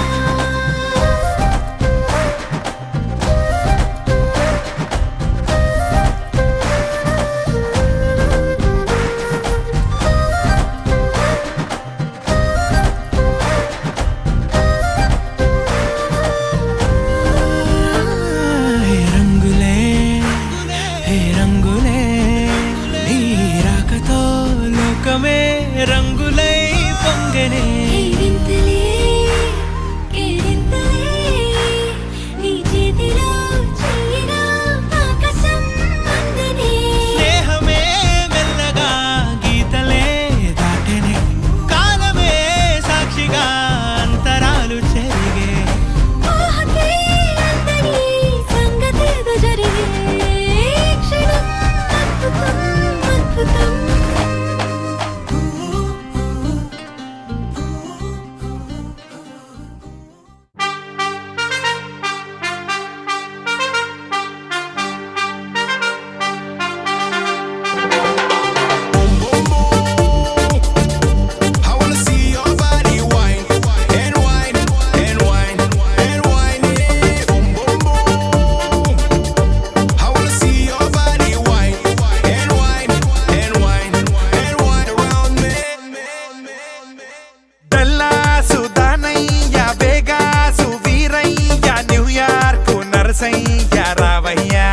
మామయ్య రావయ్యా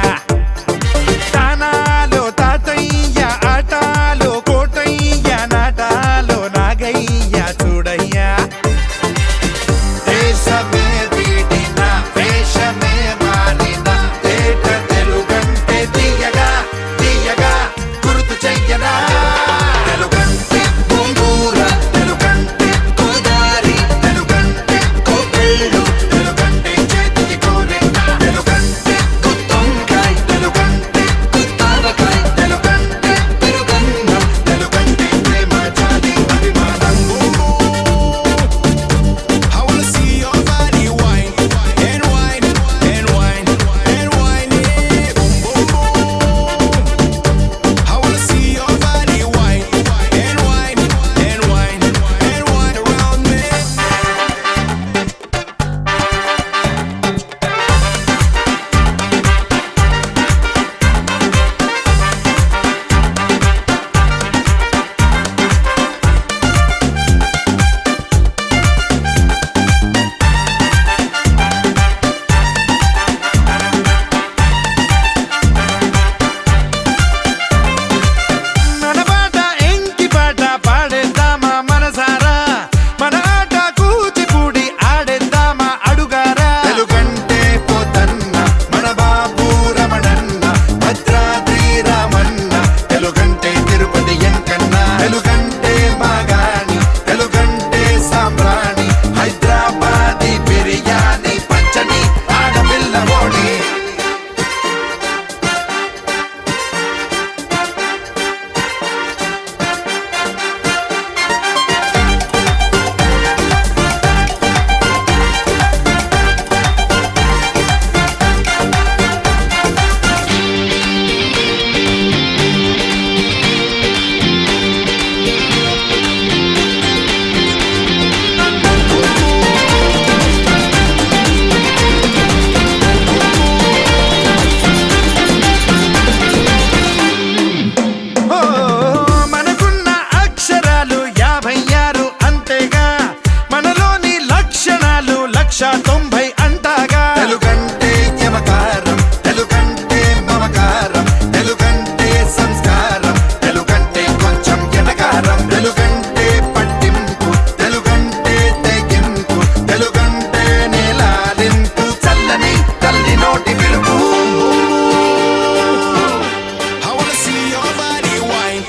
తానాలో తాతయ్య ఆటాలో కోటయ్య నాటాలో నాగయ్య చూడయ్యా దేశమే వీడిన వేషమే మారిన తేట తెలుగంటే తీయగా తీయగా గుర్తు చెయ్యనా తెలుగంటే గోంగూర తెలుగంటే గోదారి తెలుగంటే కోపెళ్ళు తెలుగంటే చేతికి కోరెంట తెలుగంటే గుత్తొంకాయ తెలుగంటే గుత్తావకాయ తెలుగంటే పెరుగన్నం తెలుగంటే ప్రేమ జాతి అభిమానం I wanna see your body wine and wine and wine and wine it. Boom boom boom. I wanna see your body wine and wine and wine and wine around me. మన పాట ఎంకి పాట పాడేద్దామా మనసారా మన ఆట కూచిపూడి ఆడేద్దామా అడుగారా తెలుగంటే పోతన్న మన బాబు రమణన్న భద్రాద్రి రామన్న తెలుగంటే తిరుపతి ఎంకన్న తెలుగంటే మాగాణి తెలుగంటే సాంబ్రాణి హైదరాబాదీ బిర్యానీ పచ్చని ఆడపిల్ల ఓడి ఓ మనకున్న అక్షరాలు 56 అంతేగా మనలోని లక్షణాలు 190 అంటాగా తెలుగంటే యమకారం తెలుగంటే మమకారం తెలుగంటే సంస్కారం తెలుగంటే కొంచెం ఎనకారం తెలుగంటే పట్టింపు తెలుగంటే తెగింపు తెలుగంటే నేలాలింపు చల్లని తల్లి నోటి పిలుపు I wanna see your body wine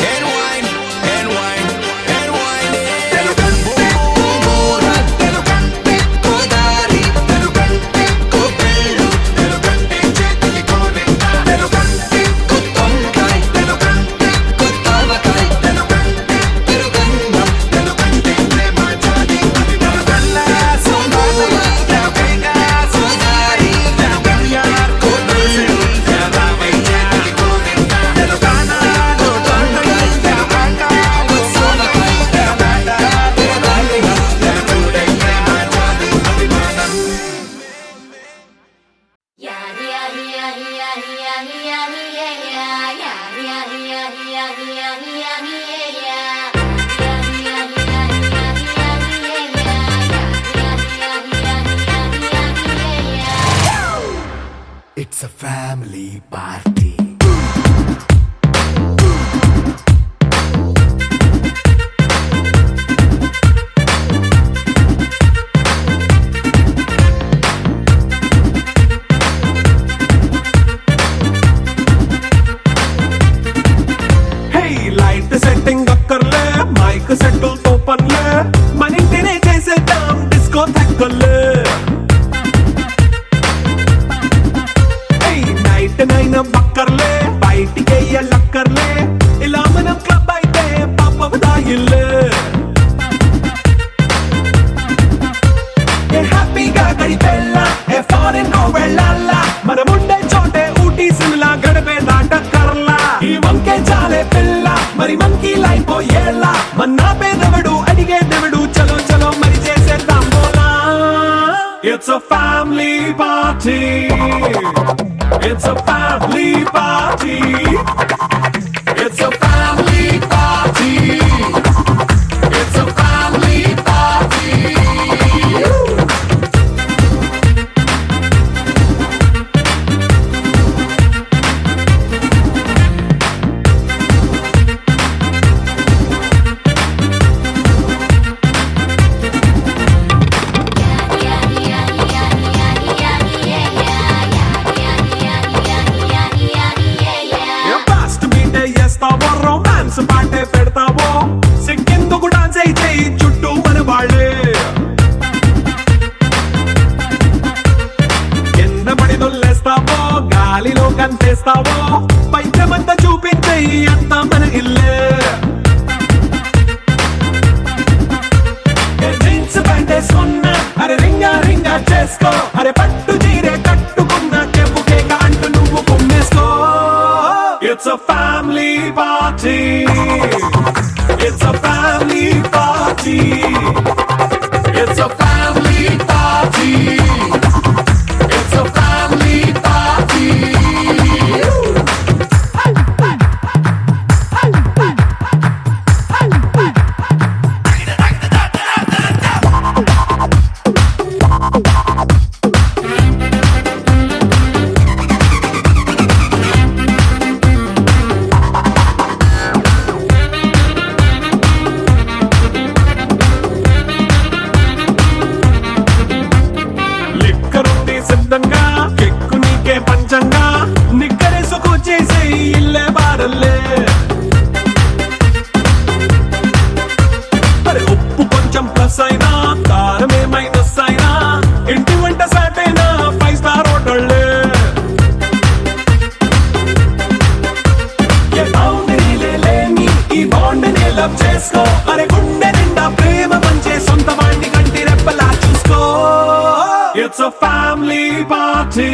and wine and wine and wine it. తెలుగంటే గోంగూర తెలుగంటే గోదారి తెలుగంటే కోపెళ్ళు తెలుగంటే చేతికి కోరెంట తెలుగంటే గుత్తొంకాయ తెలుగంటే గుత్తావకాయ తెలుగంటే పెరుగన్నం తెలుగంటే ప్రేమ జాతి అభిమానం సోనాలి తెలుగంగా సోనారి తెలుగంగా కోపెళ్ళు రామయ్య చేతికి కోరెంట తెలుగానాలో తాతయ్య ఆటాలో సోనకాయ తెలుగంటే చూడై ప్రేమ జాతి అభిమానం It's a family party. Hey, light setting అక్కర్లే మైక్ సెట్టుల్ తో పనులే మన ఇంటినే చేసేద్దాం డిస్కో తక్కర్లే నైట్ నైన్ బక్కర్లే బయటికి లక్కర్లే ఇలా మనం క్లబ్ అయితే పాప దాయిల్లే ఏ హ్యాపీగా గడిపెళ్ళా ఏ ఫారెన్ కో వెళ్ళాలా మనం ఉండే చోటే ఊటీ సిమ్లా గడిపే దాటక్కర్లా ఈ వంకే చాలే పిల్ల మరి మంకీ లైఫ్ ఏళ్ళ మన్నా పేదవడు అడిగే దేవుడు చలో చలో మరి చేసేద్దాం బోలా It's a family party. It's a family party. It's a family party. It's a family party. గంతేస్తావో పైచమంతా చూపించేయి అంత మన ఇల్లే జీన్స్ ప్యాంటేసుకున్నా అరే రింగా రింగా చేసుకో అరే పట్టు చీరే కట్టుకున్న చెప్పు కేక అంటూ నువ్వు కుమ్మేసుకో it's a family party it's a family party it's a family party it's a family party లిక్కరుంది సిద్ధంగా కెక్కు నీకే పంచంగా నిక్కరేసుకు చేసే ఇల్లే బారల్లే అరే ఉప్పు కొంచెం ప్లస్ అయినా కారమే మైనస్ అయినా ఇంటి వంట సాటైనా 5 స్టార్ హోటళ్ళే ఏ బౌండరీలే లేని ఈ బాండ్ని లవ్ చేసుకో అరే గుండె నిండా ప్రేమ పంచే సొంత వాణ్ణి కంటి రెప్పలా చూసుకో ఇట్స్ అ ఫ్యామిలీ పార్టీ